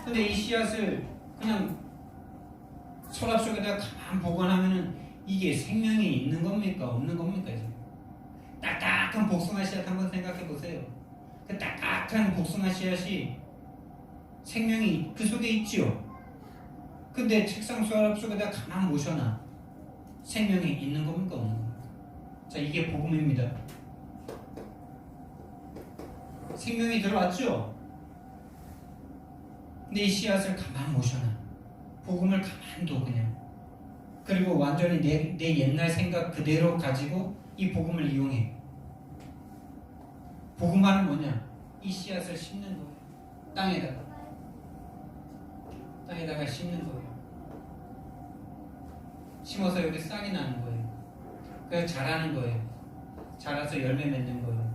근데 이 씨앗을 그냥 서랍 속에다 가만 보관하면은 이게 생명이 있는 겁니까? 없는 겁니까? 지금? 딱딱한 복숭아 씨앗 한번 생각해 보세요. 그 딱딱한 복숭아 씨앗이 생명이 그 속에 있지요. 근데 책상 서랍 속에다 가만 모셔놔. 생명이 있는 겁니까? 없는 겁니까? 자, 이게 복음입니다. 생명이 들어왔죠? 근데 이 씨앗을 가만 모셔놔. 복음을 가만 둬 그냥. 그리고 완전히 내 옛날 생각 그대로 가지고 이 복음을 이용해. 복음화는 뭐냐? 이 씨앗을 심는 거예요. 땅에다가 심는 거예요. 심어서 여기 싹이 나는 거예요. 그래서 자라는 거예요. 자라서 열매 맺는 거예요.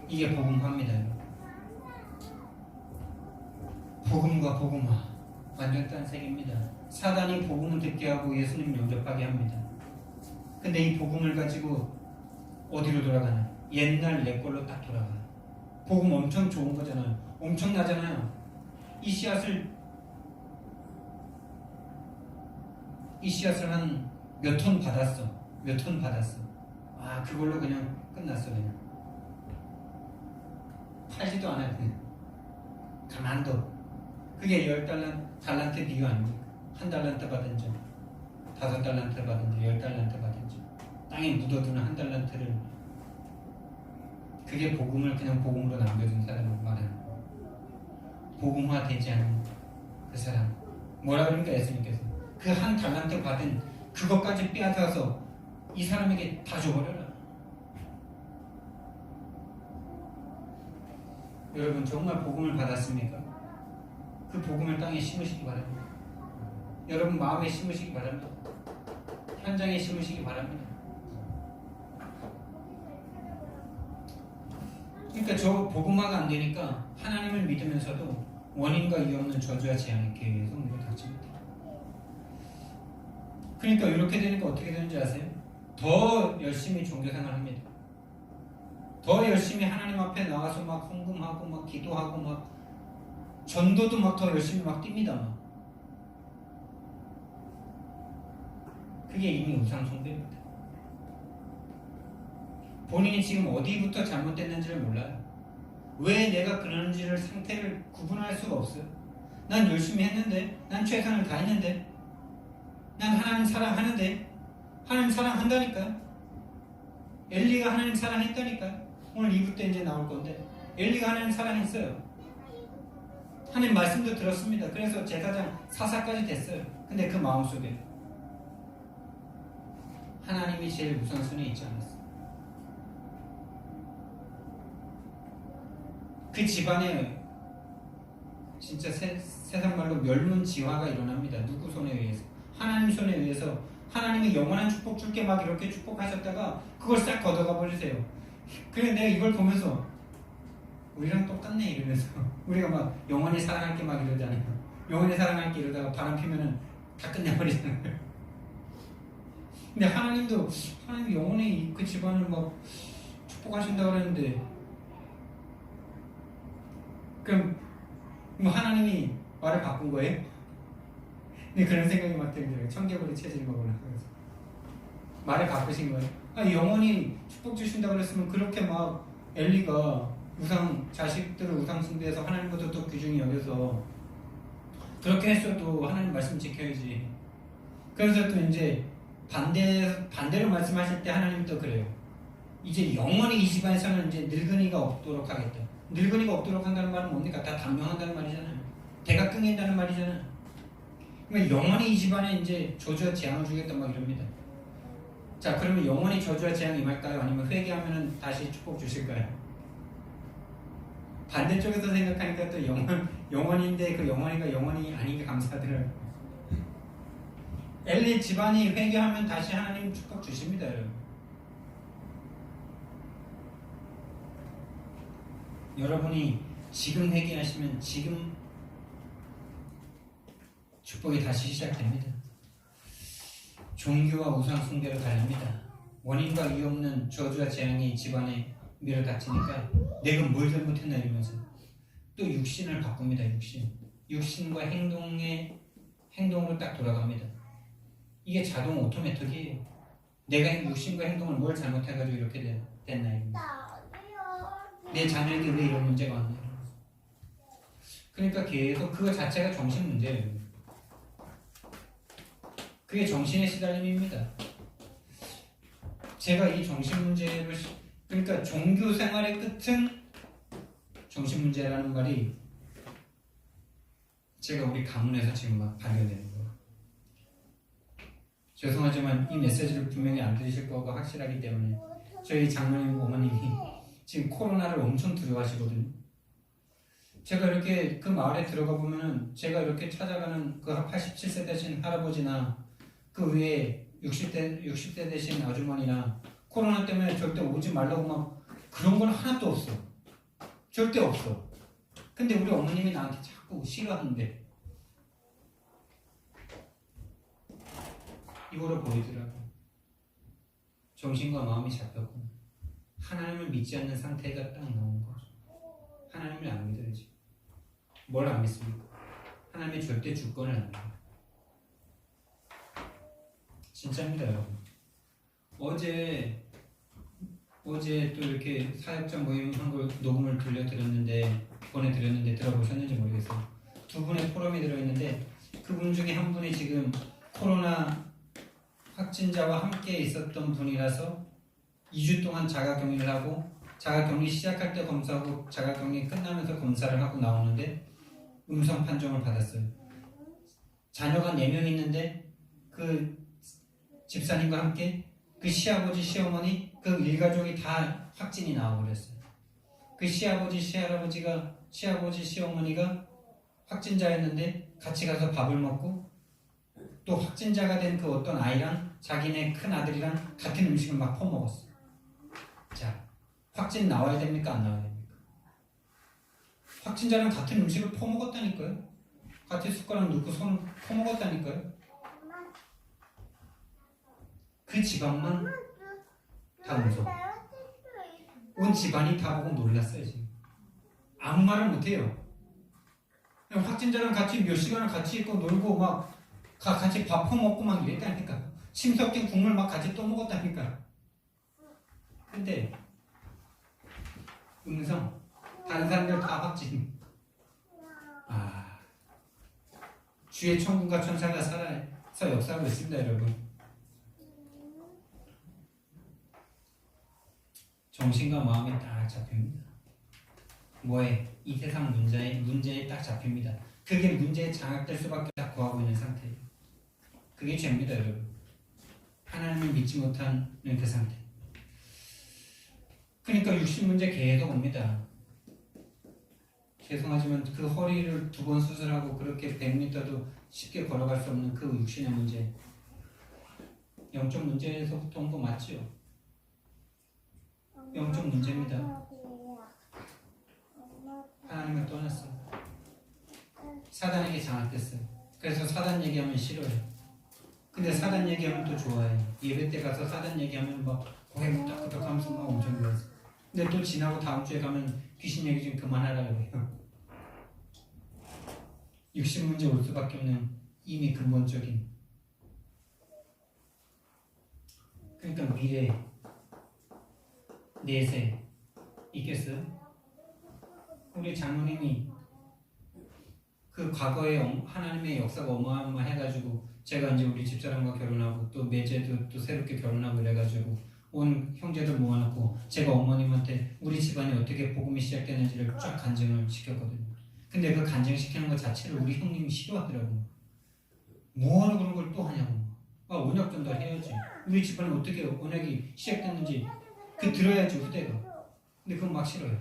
이게 복음화입니다. 복음과 복음화 완전 딴 색입니다. 사단이 복음을 듣게 하고 예수님 영접하게 합니다. 근데 이 복음을 가지고 어디로 돌아가나? 옛날 내 걸로 딱 돌아가요. 복음 엄청 좋은 거잖아요. 엄청나잖아요. 이 씨앗을 한 몇 톤 받았어. 아, 그걸로 그냥 끝났어. 그냥 팔지도 않아요. 그냥 가만둬. 그게 10달란트 비유 아닙니까? 1달란트 받은 점, 5달란트 받은 점, 10달란트 받은 점, 땅에 묻어두는 1달란트를, 그게 복음을 그냥 복음으로 남겨준 사람을 말하는 거예요. 복음화 되지 않은 그 사람, 뭐라 그러니까 예수님께서 그 1달란트 받은 그것까지 빼앗아서 이 사람에게 다 줘버려라. 여러분 정말 복음을 받았습니까? 그 복음을 땅에 심으시기 바랍니다. 여러분 마음에 심으시기 바랍니다. 현장에 심으시기 바랍니다. 그러니까 저 복음화가 안 되니까 하나님을 믿으면서도 원인과 이유 없는 저주와 재앙의 계속 문을 닫힙니다. 그러니까 이렇게 되니까 어떻게 되는지 아세요? 더 열심히 종교생활합니다. 더 열심히 하나님 앞에 나가서 막 헌금하고 막 기도하고 막 전도도 막 더 열심히 막 뜁니다. 막. 그게 이미 우상숭배입니다. 본인이 지금 어디부터 잘못됐는지를 몰라요. 왜 내가 그러는지를 상태를 구분할 수가 없어요. 난 열심히 했는데, 난 최선을 다했는데, 난 하나님 사랑하는데, 하나님 사랑한다니까요. 엘리가 하나님 사랑했다니까요. 오늘 2부 때 이제 나올 건데, 엘리가 하나님 사랑했어요. 하나님 말씀도 들었습니다. 그래서 제사장 사사까지 됐어요. 근데 그 마음속에 하나님이 제일 우선순위에 있지 않았어요. 그 집안에 진짜 세상 말로 멸문지화가 일어납니다. 누구 손에 의해서? 하나님 손에 의해서. 하나님이 영원한 축복 줄게 막 이렇게 축복하셨다가 그걸 싹 걷어가 버리세요. 그래 내가 이걸 보면서 우리랑 똑같네 이러면서 우리가 막 영원히 사랑할게 막 이러잖아요. 영원히 사랑할게 이러다가 바람 피면은 다 끝내버리잖아요. 근데 하나님도 하나님 영원히 그 집안을 막 축복하신다고 그랬는데 그럼 뭐 하나님이 말을 바꾼 거예요? 근데 그런 생각이 막 들더라고요. 청개구리 체질이 막 올라가서 말을 바꾸신 거예요. 아니 영원히 축복 주신다고 그랬으면 그렇게 막 엘리가 자식들을 우상 숭배해서 하나님보다 더 귀중히 여겨서 그렇게 했어도 하나님 말씀 지켜야지. 그래서 또 이제 반대로 말씀하실 때 하나님이 또 그래요. 이제 영원히 이 집안에서는 이제 늙은이가 없도록 하겠다. 늙은이가 없도록 한다는 말은 뭡니까? 다 단명한다는 말이잖아요. 대가 끊긴다는 말이잖아요. 그러니까 영원히 이 집안에 이제 저주와 재앙을 주겠다 막 이럽니다. 자, 그러면 영원히 저주와 재앙이 임할까요? 아니면 회개하면 다시 축복 주실까요? 반대쪽에서 생각하니까 또 영원인데 그 영원이가 영원이 아닌 게 감사하더라고요. 엘리 집안이 회개하면 다시 하나님 축복 주십니다, 여러분. 여러분이 지금 회개하시면 지금 축복이 다시 시작됩니다. 종교와 우상 숭배로 달립니다. 원인과 이유 없는 저주와 재앙이 집안에 밀어닥치니까 내가 뭘 잘못했나 이러면서 또 육신을 바꿉니다. 육신과 행동으로 딱 돌아갑니다. 이게 자동 오토매틱이에요. 내가 육신과 행동을 뭘 잘못해가지고 이렇게 됐나 이겁니다. 내 자녀에게 왜 이런 문제가 왔나. 그러니까 계속 그거 자체가 정신 문제예요. 그게 정신의 시달림입니다. 제가 이 정신 문제를 그러니까 종교 생활의 끝은 정신 문제라는 말이 제가 우리 가문에서 지금 막 발견되는 거예요. 죄송하지만 이 메시지를 분명히 안 들으실 거가 확실하기 때문에 저희 장로님 어머님이 지금 코로나를 엄청 두려워하시거든요. 제가 이렇게 그 마을에 들어가 보면은 제가 이렇게 찾아가는 그 87세 되신 할아버지나 그 위에 60대 되신 아주머니나 코로나 때문에 절대 오지 말라고 막 그런 건 하나도 없어. 절대 없어. 근데 우리 어머님이 나한테 자꾸 싫어하는데 이거를 보이더라고. 정신과 마음이 잡혔고 하나님을 믿지 않는 상태가 딱 나온 거죠. 하나님을 안 믿어야지. 뭘 안 믿습니까? 하나님의 절대 주권을 안 믿어요. 진짜입니다, 여러분. 어제 또 이렇게 사역자 모임 한 걸 녹음을 보내드렸는데 들어보셨는지 모르겠어요. 두 분의 포럼이 들어있는데 그분 중에 한 분이 지금 코로나 확진자와 함께 있었던 분이라서 2주 동안 자가격리를 하고 자가격리 시작할 때 검사하고 자가격리 끝나면서 검사를 하고 나오는데 음성 판정을 받았어요. 자녀가 4명 있는데 그 집사님과 함께 그 시아버지, 시어머니 그 일가족이 다 확진이 나와버렸어요. 그 시아버지, 시어머니가 확진자였는데 같이 가서 밥을 먹고 또 확진자가 된 그 어떤 아이랑 자기네 큰 아들이랑 같은 음식을 막 퍼먹었어요. 자, 확진 나와야 됩니까? 안 나와야 됩니까? 확진자랑 같은 음식을 퍼먹었다니까요. 같이 숟가락 넣고 손을 퍼먹었다니까요. 그 집안만 다 웃어. 온 집안이 다 보고 놀랐어요. 지금 아무 말을 못해요. 그냥 확진자랑 같이 몇 시간을 같이 있고 놀고 막 같이 밥 퍼먹고 막 이랬다니까. 침 섞인 국물 막 같이 떠먹었다니까. 근데 음성 다른 사람들 다 확진. 주의 천군과 천사가 살아서 역사하고 있습니다, 여러분. 정신과 마음이 딱 잡힙니다. 뭐에? 이 세상 문제에 딱 잡힙니다. 그게 문제에 장악될 수밖에 딱 구하고 있는 상태예요. 그게 죄입니다, 여러분. 하나님을 믿지 못하는 그 상태. 그러니까 육신 문제 계속 옵니다. 죄송하지만 그 허리를 2번 수술하고 그렇게 100m도 쉽게 걸어갈 수 없는 그 육신의 문제, 영적 문제에서부터 온 거 맞죠? 영적 문제입니다. 하나님을 떠났어. 사단에게 장악됐어요. 그래서 사단 얘기하면 싫어요. 근데 사단 얘기하면 또 좋아해요. 예배 때 가서 사단 얘기하면 막 고개 끄덕끄덕 하면서 막 엄청 좋아해요. 근데 또 지나고 다음 주에 가면 귀신 얘기 좀 그만하라고 해요. 육신 문제 올 수밖에 없는 이미 근본적인. 그러니까 미래 내세 있겠어요? 우리 장로님이 그 과거에 하나님의 역사가 어마어마해가지고 제가 이제 우리 집사람과 결혼하고 또 매제도 또 새롭게 결혼하고 이래가지고 온 형제들 모아놓고 제가 어머님한테 우리 집안이 어떻게 복음이 시작되는지를 쫙 간증을 시켰거든요. 근데 그 간증시키는 것 자체를 우리 형님이 싫어하더라고요. 뭐하러 그런 걸 또 하냐고. 언약 전달해야지. 우리 집안은 어떻게 언약이 시작됐는지 그 들어야지 후대가. 근데 그건 막 싫어요.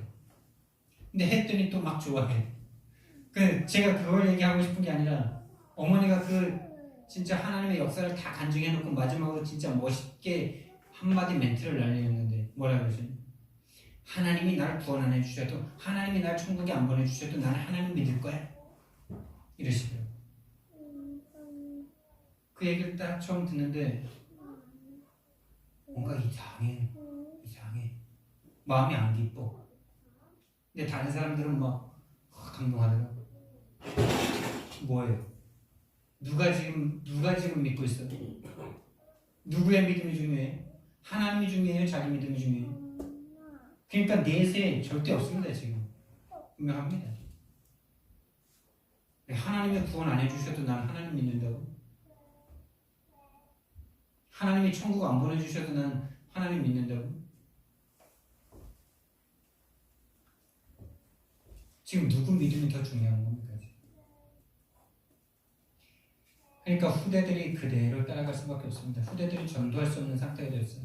근데 했더니 또 막 좋아해. 제가 그걸 얘기하고 싶은 게 아니라 어머니가 그 진짜 하나님의 역사를 다 간증해놓고 마지막으로 진짜 멋있게 한마디 멘트를 날리는데 뭐라 그러지? 하나님이 날 구원 안 해주셔도 하나님이 날 천국에 안 보내주셔도 나는 하나님 믿을 거야. 이러시더라고요. 그 얘기를 딱 처음 듣는데 뭔가 이상해. 마음이 안 기뻐. 근데 다른 사람들은 막 감동하더라고. 뭐예요? 누가 지금 믿고 있어? 누구의 믿음이 중요해? 하나님이 중요해요? 자기 믿음이 중요해요? 그러니까 내세 절대 없습니다. 지금 분명합니다. 하나님이 구원 안 해주셔도 난 하나님 믿는다고? 하나님이 천국 안 보내주셔도 난 하나님 믿는다고? 지금 누구 믿음이 더 중요한 겁니까? 그러니까 후대들이 그대로 따라갈 수밖에 없습니다. 후대들이 전도할 수 없는 상태가 되었어요.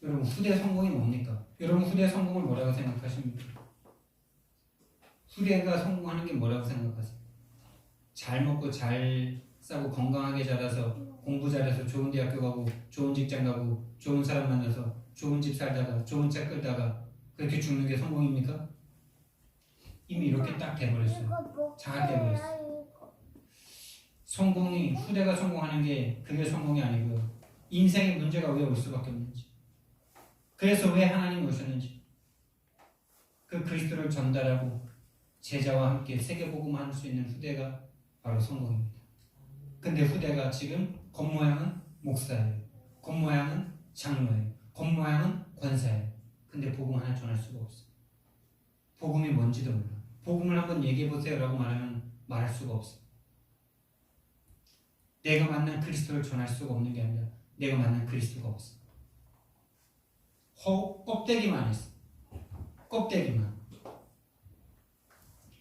여러분 후대 성공이 뭡니까? 여러분 후대 성공을 뭐라고 생각하십니까? 후대가 성공하는 게 뭐라고 생각하세요? 잘 먹고 잘 싸고 건강하게 자라서 공부 잘해서 좋은 대학교 가고 좋은 직장 가고 좋은 사람 만나서 좋은 집 살다가 좋은 차 끌다가 그렇게 죽는 게 성공입니까? 이미 이렇게 딱 돼버렸어요. 장악돼버렸어요. 성공이 후대가 성공하는 게 그게 성공이 아니고요. 인생의 문제가 왜 올 수밖에 없는지. 그래서 왜 하나님이 오셨는지. 그 그리스도를 전달하고 제자와 함께 세계복음을 할 수 있는 후대가 바로 성공입니다. 근데 후대가 지금 겉모양은 목사예요. 겉모양은 장로예요. 겉모양은 권사예요. 근데 복음 하나 전할 수가 없어요. 복음이 뭔지도 몰라. 복음을 한번 얘기해보세요 라고 말하면 말할 수가 없어요. 내가 만난 그리스도를 전할 수가 없는 게 아니라 내가 만난 그리스도가 없어. 껍데기만 있어. 껍데기만.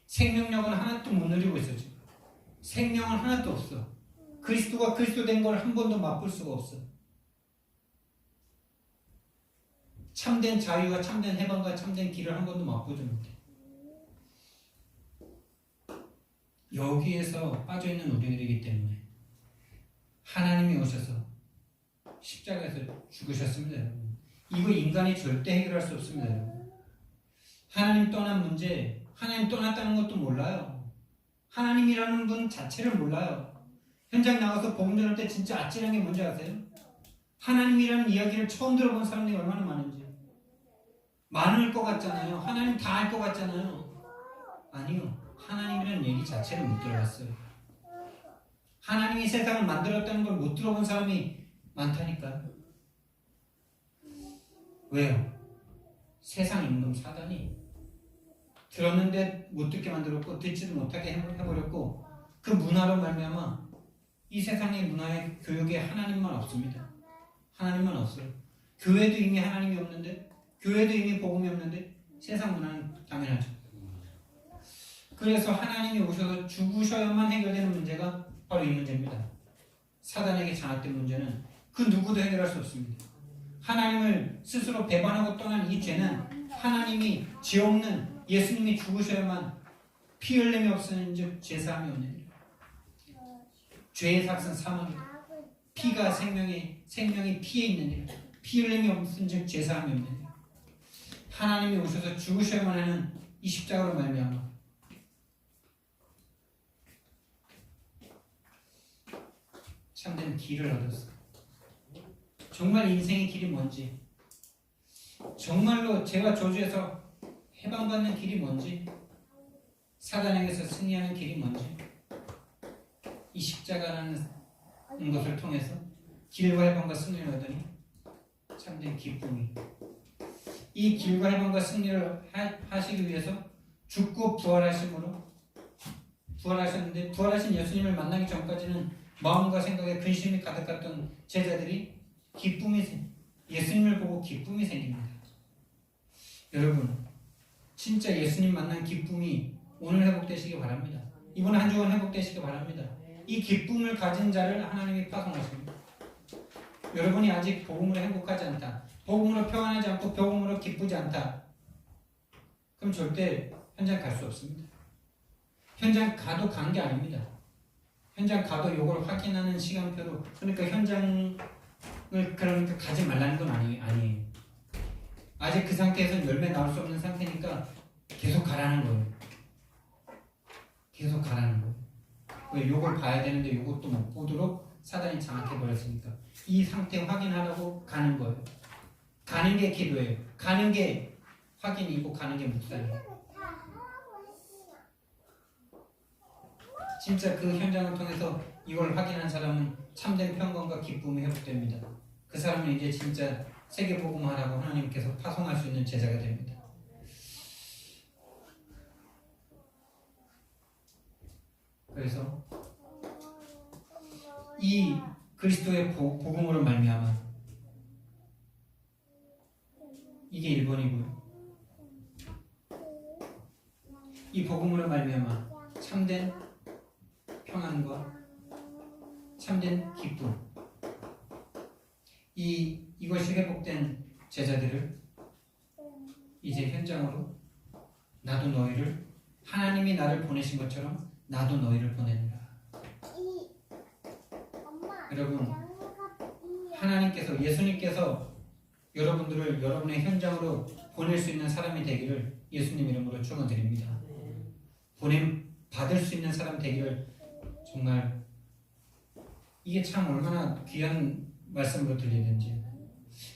생명력은 하나도 못 누리고 있어 지금. 생명은 하나도 없어. 그리스도가 그리스도 된 걸 한 번도 맛볼 수가 없어. 참된 자유와 참된 해방과 참된 길을 한 번도 맛보지 못해. 여기에서 빠져있는 우리들이기 때문에 하나님이 오셔서 십자가에서 죽으셨습니다. 여러분. 이거 인간이 절대 해결할 수 없습니다. 여러분. 하나님 떠난 문제, 하나님 떠났다는 것도 몰라요. 하나님이라는 분 자체를 몰라요. 현장 나가서 복음 전할 때 진짜 아찔한 게 뭔지 아세요? 하나님이라는 이야기를 처음 들어본 사람들이 얼마나 많은지. 많을 것 같잖아요. 하나님 다 알 것 같잖아요. 아니요. 하나님이라는 얘기 자체를 못 들어봤어요. 하나님이 세상을 만들었다는 걸 못 들어본 사람이 많다니까요. 왜요? 세상 임금 사단이 들었는데 못 듣게 만들었고 듣지도 못하게 해버렸고 그 문화로 말미암아 이 세상의 문화의 교육에 하나님만 없습니다. 하나님만 없어요. 교회도 이미 하나님이 없는데 교회도 이미 복음이 없는데 세상 문화는 당연하죠. 그래서 하나님이 오셔서 죽으셔야만 해결되는 문제가 바로 이 문제입니다. 사단에게 장악된 문제는 그 누구도 해결할 수 없습니다. 하나님을 스스로 배반하고 떠난 이 죄는 하나님이 죄 없는 예수님이 죽으셔야만 피 흘림이 없으는 즉 죄사함이 없는 일. 죄의 삭은 사망이다. 피가 생명이 피에 있는 일. 피 흘림이 없은 즉 죄사함이 없는 일. 하나님이 오셔서 죽으셔야만 하는 이 십자가로 말미암아 참된 길을 얻었어. 정말 인생의 길이 뭔지, 정말로 죄와 저주에서 해방받는 길이 뭔지, 사단에게서 승리하는 길이 뭔지, 이 십자가라는 것을 통해서 길과 해방과 승리를 얻으니 참된 기쁨이, 이 길과 해방과 승리를 하시기 위해서 죽고 부활하심으로 부활하셨는데, 부활하신 예수님을 만나기 전까지는 마음과 생각에 근심이 가득했던 제자들이 예수님을 보고 기쁨이 생깁니다. 여러분, 진짜 예수님 만난 기쁨이 오늘 회복되시기 바랍니다. 이번 한 주간 회복되시기 바랍니다. 이 기쁨을 가진 자를 하나님이 파송하십니다. 여러분이 아직 복음으로 행복하지 않다, 복음으로 평안하지 않고 복음으로 기쁘지 않다, 그럼 절대 현장 갈 수 없습니다. 현장 가도 간 게 아닙니다. 현장 가도 이걸 확인하는 시간표로, 그러니까 현장을 그러니까 가지 말라는 건 아니에요. 아직 그 상태에서 열매 나올 수 없는 상태니까 계속 가라는 거예요. 계속 가라는 거예요. 왜? 요걸 봐야 되는데 요것도 못 보도록 사단이 장악해버렸으니까 이 상태 확인하라고 가는 거예요. 가는 게 기도예요. 가는 게 확인이고 가는 게 묵상이에요. 진짜 그 현장을 통해서 이걸 확인한 사람은 참된 평강과 기쁨이 회복됩니다. 그 사람은 이제 진짜 세계복음화라고 하나님께서 파송할 수 있는 제자가 됩니다. 그래서 이 그리스도의 복음으로 말미암아 이게 1번이고요. 이 복음으로 말미암아 참된 평안과 참된 기쁨, 이것이 회복된 제자들을 이제 현장으로 나도 너희를 하나님이 나를 보내신 것처럼 나도 너희를 보내느라. 여러분, 하나님께서 예수님께서 여러분들을 여러분의 현장으로 보낼 수 있는 사람이 되기를 예수님 이름으로 축원드립니다. 보냄 받을 수 있는 사람 되기를 정말 이게 참 얼마나 귀한 말씀으로 들리는지.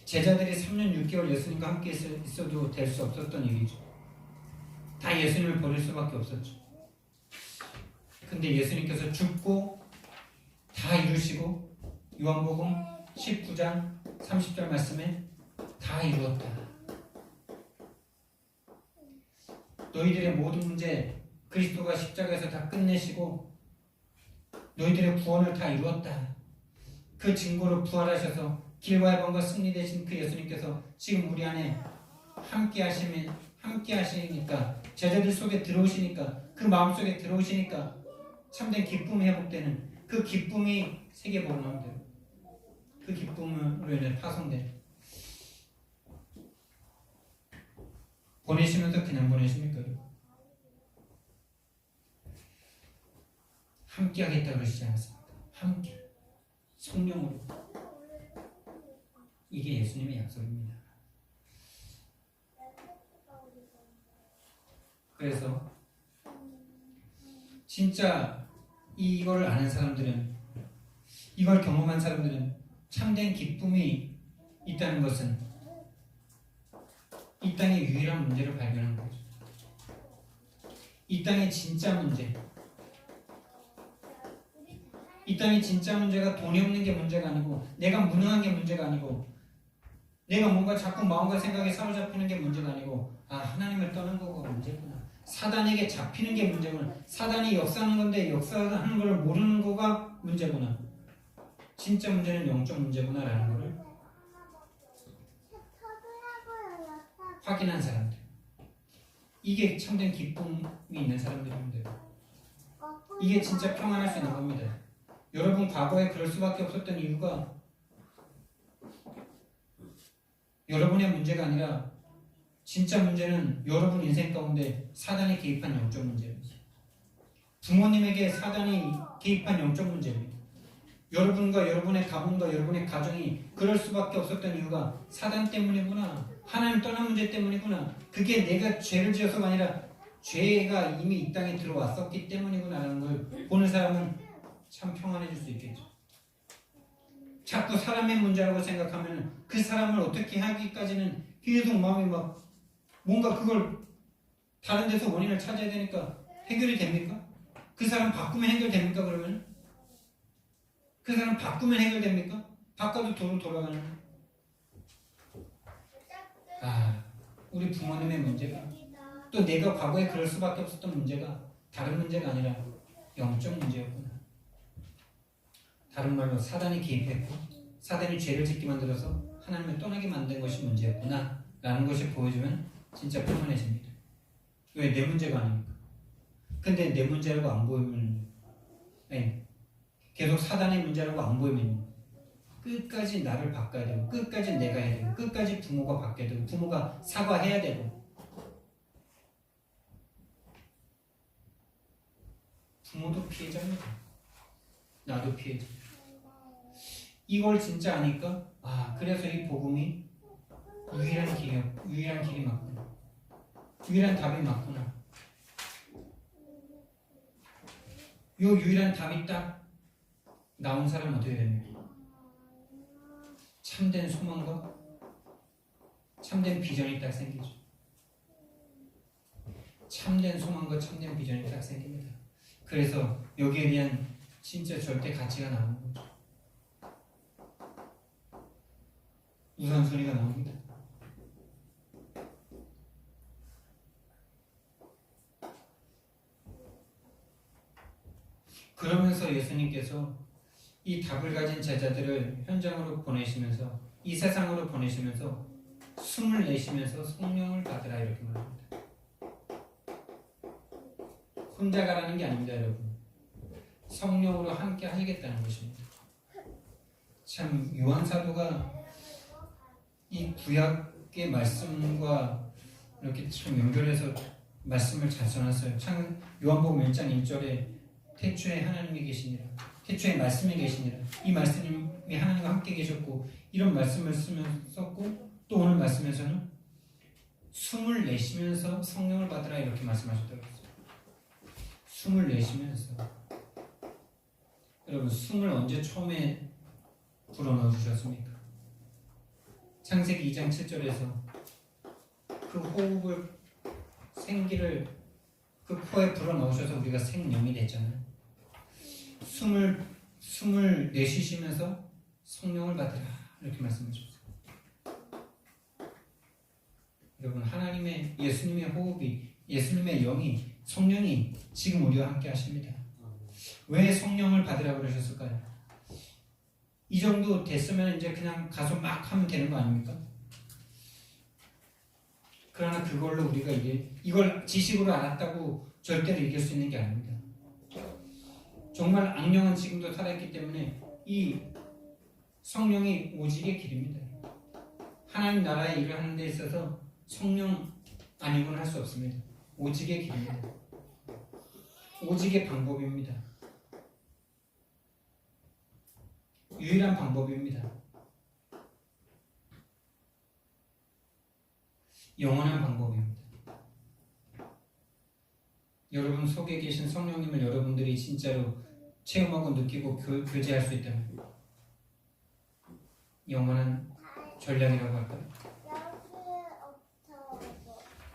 제자들이 3년 6개월 예수님과 함께 있어도 될 수 없었던 일이죠. 다 예수님을 버릴 수밖에 없었죠. 근데 예수님께서 죽고 다 이루시고 요한복음 19장 30절 말씀에 다 이루었다. 너희들의 모든 문제 그리스도가 십자가에서 다 끝내시고 너희들의 구원을 다 이루었다. 그 증거로 부활하셔서 길과 해방과 승리 되신 그 예수님께서 지금 우리 안에 함께 하시니까 제자들 속에 들어오시니까 그 마음속에 들어오시니까 참된 기쁨이 회복되는 그 기쁨이 세계복음화돼요. 그 기쁨으로 인해 파송돼요. 보내시면서 그냥 보내십니까? 함께 하겠다고 그러시지 않았습니까? 함께 성령으로. 이게 예수님의 약속입니다. 그래서 진짜 이걸 아는 사람들은, 이걸 경험한 사람들은 참된 기쁨이 있다는 것은 이 땅의 유일한 문제를 발견한 거죠. 이 땅의 진짜 문제, 이 땅의 진짜 문제가 돈이 없는 게 문제가 아니고, 내가 무능한 게 문제가 아니고, 내가 뭔가 자꾸 마음과 생각에 사로잡히는 게 문제가 아니고, 하나님을 떠난 거가 문제구나. 사단에게 잡히는 게 문제구나. 사단이 역사하는 건데 역사하는 걸 모르는 거가 문제구나. 진짜 문제는 영적 문제구나라는 거를 확인한 사람들. 이게 참된 기쁨이 있는 사람들입니다. 이게 진짜 평안할 수 있는 겁니다. 여러분 과거에 그럴 수밖에 없었던 이유가 여러분의 문제가 아니라 진짜 문제는 여러분 인생 가운데 사단이 개입한 영적 문제입니다. 부모님에게 사단이 개입한 영적 문제입니다. 여러분과 여러분의 가문과 여러분의 가정이 그럴 수밖에 없었던 이유가 사단 때문이구나. 하나님 떠난 문제 때문이구나. 그게 내가 죄를 지어서가 아니라 죄가 이미 이 땅에 들어왔었기 때문이구나라는 걸 보는 사람은 참 평안해질 수 있겠죠. 자꾸 사람의 문제라고 생각하면 그 사람을 어떻게 하기까지는 계속 마음이 막 뭔가 그걸 다른 데서 원인을 찾아야 되니까 해결이 됩니까? 그 사람 바꾸면 해결됩니까? 그러면 그 사람 바꾸면 해결됩니까? 바꿔도 도로 돌아가는. 우리 부모님의 문제가, 또 내가 과거에 그럴 수밖에 없었던 문제가 다른 문제가 아니라 영적 문제였구나. 다른 말로 사단이 개입했고 사단이 죄를 짓게 만들어서 하나님을 떠나게 만든 것이 문제였구나 라는 것이 보여주면 진짜 평안해집니다. 왜? 내 문제가 아닙니까? 근데 내 문제라고 안 보이면, 계속 사단의 문제라고 안 보이면 끝까지 나를 바꿔야 되고, 끝까지 내가 해야 되고, 끝까지 부모가 바뀌어야 되고, 부모가 사과해야 되고, 부모도 피해자입니다. 나도 피해자. 이걸 진짜 아니까 그래서 이 복음이 유일한 길이 맞구나. 유일한 답이 맞구나. 요 유일한 답이 딱 나온 사람은 어떻게 됩니까? 참된 소망과 참된 비전이 딱 생기죠. 참된 소망과 참된 비전이 딱 생깁니다. 그래서 여기에 대한 진짜 절대 가치가 나오는 거죠. 우선순위가 나옵니다. 그러면서 예수님께서 이 답을 가진 제자들을 현장으로 보내시면서 이 세상으로 보내시면서 숨을 내쉬면서 성령을 받으라 이렇게 말합니다. 혼자 가라는 게 아닙니다, 여러분. 성령으로 함께 하겠다는 것입니다. 참 요한 사도가 이 구약의 말씀과 이렇게 참 연결해서 말씀을 잘 써놨어요. 참 요한복음 1장 1절에 태초에 하나님이 계시니라, 태초에 말씀이 계시니라, 이 말씀이 하나님과 함께 계셨고, 이런 말씀을 썼고, 또 오늘 말씀에서는 숨을 내쉬면서 성령을 받으라 이렇게 말씀하셨다고 했어요. 숨을 내쉬면서. 여러분, 숨을 언제 처음에 불어넣어 주셨습니까? 창세기 2장 7절에서 그 호흡을, 생기를 그 코에 불어넣으셔서 우리가 생명이 됐잖아요. 숨을 내쉬시면서 성령을 받으라 이렇게 말씀하셨어요. 여러분, 하나님의, 예수님의 호흡이, 예수님의 영이, 성령이 지금 우리와 함께 하십니다. 왜 성령을 받으라고 그러셨을까요? 이 정도 됐으면 이제 그냥 가서 막 하면 되는 거 아닙니까? 그러나 그걸로 우리가 이걸 지식으로 알았다고 절대로 이길 수 있는 게 아닙니다. 정말 악령은 지금도 살아있기 때문에 이 성령이 오직의 길입니다. 하나님 나라의 일을 하는 데 있어서 성령 아니고는 할 수 없습니다. 오직의 길입니다. 오직의 방법입니다. 유일한 방법입니다. 영원한 방법입니다. 여러분 속에 계신 성령님을 여러분들이 진짜로 체험하고 느끼고 교제할 수 있다면 영원한 전략이라고 할까요?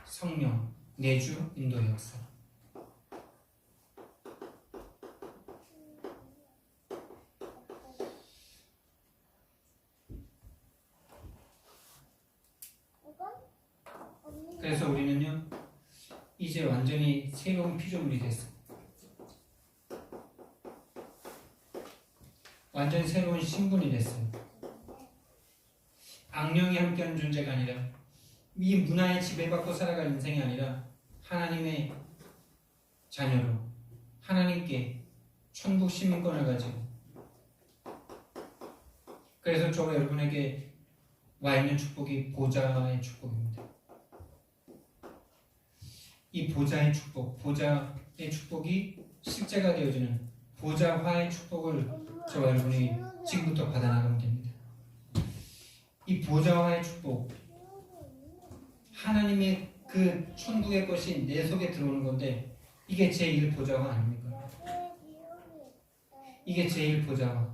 성령, 내주, 인도 역사. 그래서 우리는요, 이제 완전히 새로운 피조물이 됐어요. 완전히 새로운 신분이 됐어요. 악령이 함께하는 존재가 아니라, 이 문화에 지배받고 살아갈 인생이 아니라 하나님의 자녀로 하나님께 천국 시민권을 가지고, 그래서 저와 여러분에게 와 있는 축복이 보좌의 축복입니다. 이 보좌의 축복, 보좌의 축복이 십자가 되어지는 보좌화의 축복을 저와 여러분이 지금부터 받아나가면 됩니다. 이 보좌화의 축복, 하나님의 그 천국의 것이 내 속에 들어오는 건데, 이게 제1보좌화 아닙니까? 이게 제1보좌화,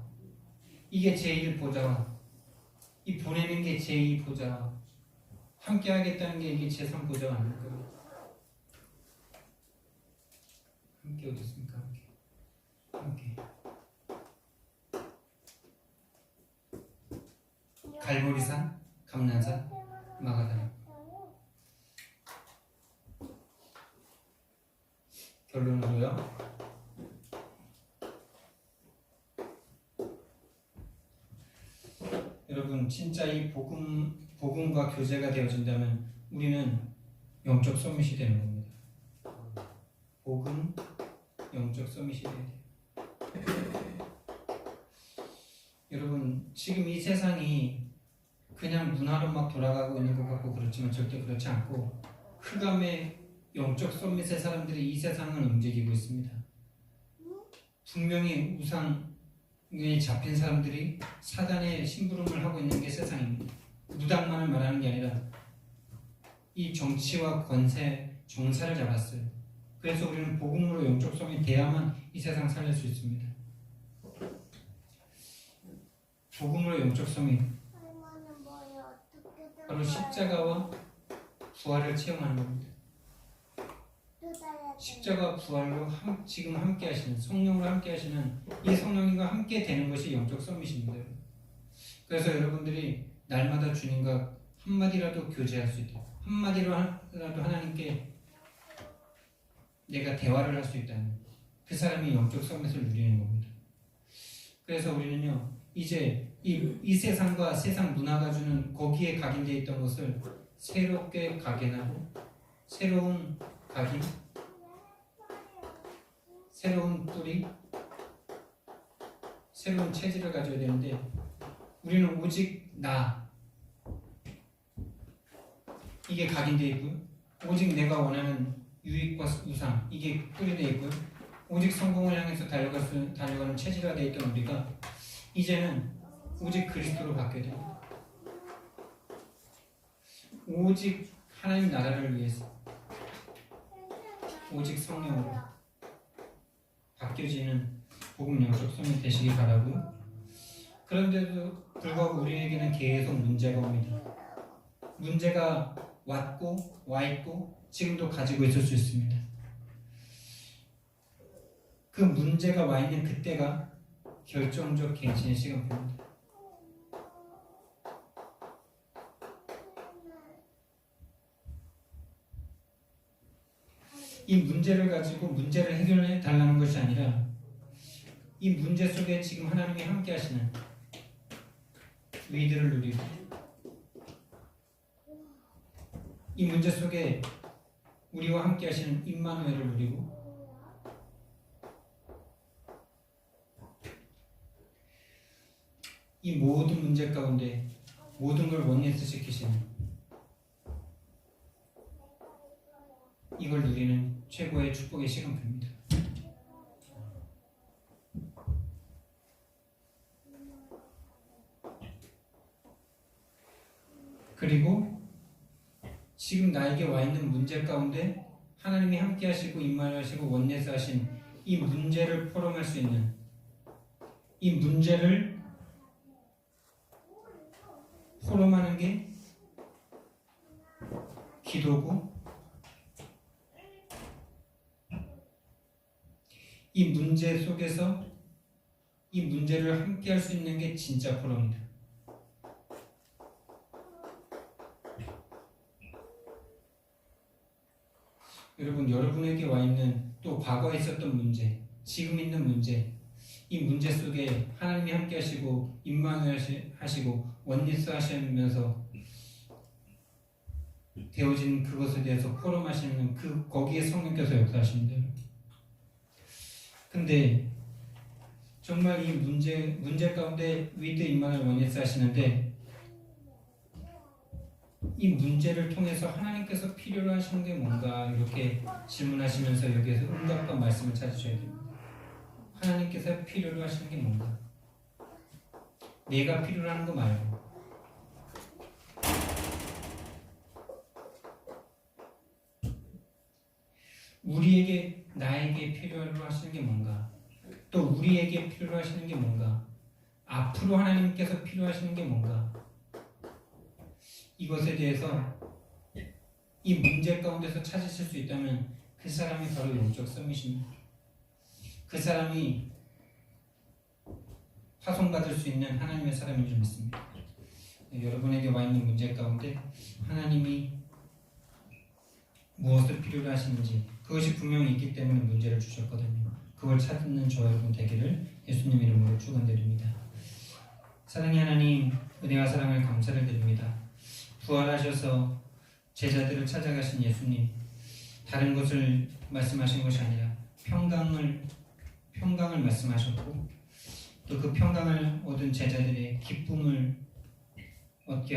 이게 제1보좌화, 이 보내는 게 제2보좌화, 함께 하겠다는 게 이게 제3보좌화 아닙니까? 함께 어디 있습니까? 함께. 갈보리산, 감난산, 마가다라. 결론으로요, 여러분 진짜 이 복음과 교제가 되어진다면 우리는 영적 서밋이 되는 겁니다. 복음, 영적 서밋이 돼야 돼요. 여러분, 지금 이 세상이 그냥 문화로 막 돌아가고 있는 것 같고 그렇지만 절대 그렇지 않고, 흑암의 영적 서밋의 사람들이 이 세상을 움직이고 있습니다. 분명히 우상에 잡힌 사람들이 사단의 심부름을 하고 있는 게 세상입니다. 무당만을 말하는 게 아니라 이 정치와 권세, 정사를 잡았어요. 그래서 우리는 복음으로 영적 서밋이 돼야만 이 세상 살릴 수 있습니다. 복음으로 영적 서밋, 바로 십자가와 부활을 체험하는 겁니다. 십자가 부활로 지금 함께 하시는 성령으로 함께 하시는 이 성령님과 함께 되는 것이 영적 서밋입니다. 그래서 여러분들이 날마다 주님과 한마디라도 교제할 수 있다. 한마디라도 하나님께 내가 대화를 할 수 있다는 그 사람이 영적 서밋을 누리는 겁니다. 그래서 우리는요 이제 이 세상과 세상 문화가 주는 거기에 각인되어 있던 것을 새롭게 각인하고 새로운 각인, 새로운 뿌리, 새로운 체질을 가져야 되는데 우리는 오직 나 이게 각인되어 있고요. 오직 내가 원하는 유익과 우상 이게 뿌리되어 있고요. 오직 성공을 향해서 달려가는 체질화 되어 있던 우리가 이제는 오직 그리스도로 바뀌어야 됩니다. 오직 하나님 나라를 위해서 오직 성령으로 바뀌어지는 복음 영적 성이 되시기 바라고요. 그런데도 불구하고 우리에게는 계속 문제가 옵니다. 문제가 왔고 와 있고 지금도 가지고 있을 수 있습니다. 그 문제가 와 있는 그때가 결정적 갱신의 시간입니다. 이 문제를 가지고 문제를 해결해 달라는 것이 아니라 이 문제 속에 지금 하나님이 함께 하시는 위대를 누리고 이 문제 속에 우리와 함께 하시는 임마누엘을 누리고 이 모든 문제 가운데 모든 걸 원리스 시키시는 이걸 누리는 최고의 축복의 시간표입니다. 그리고 지금 나에게 와 있는 문제 가운데 하나님이 함께 하시고 임마누엘하시고 원리스 하신 이 문제를 포럼할 수 있는 이 문제를 포럼하는 게 기도고 이 문제 속에서 이 문제를 함께 할 수 있는 게 진짜 포럼입니다. 여러분, 여러분에게 와 있는 또 과거에 있었던 문제, 지금 있는 문제, 이 문제 속에 하나님이 함께 하시고 임마누엘 하시고 원리스 하시면서 되어진 그것에 대해서 포럼하시는 거기에 성령께서 역사하십니다. 근데 정말 이 문제 가운데 위드 임마누엘 원리스 하시는데 이 문제를 통해서 하나님께서 필요로 하시는 게 뭔가 이렇게 질문하시면서 여기에서 응답과 말씀을 찾으셔야 됩니다. 하나님께서 필요로 하시는 게 뭔가? 내가 필요로 하는 거 말고 우리에게 나에게 필요로 하시는 게 뭔가? 또 우리에게 필요로 하시는 게 뭔가? 앞으로 하나님께서 필요하시는 게 뭔가? 이것에 대해서 이 문제 가운데서 찾으실 수 있다면 그 사람이 바로 영적 서밋입니다. 그 사람이 파송받을 수 있는 하나님의 사람인 줄 믿습니다. 여러분에게 와 있는 문제 가운데 하나님이 무엇을 필요로 하시는지 그것이 분명히 있기 때문에 문제를 주셨거든요. 그걸 찾는 저와 여러분 되기를 예수님 이름으로 축원드립니다. 사랑의 하나님, 은혜와 사랑을 감사를 드립니다. 부활하셔서 제자들을 찾아가신 예수님, 다른 것을 말씀하신 것이 아니라 평강을 말씀하셨고 또 그 평강을 얻은 제자들의 기쁨을 얻게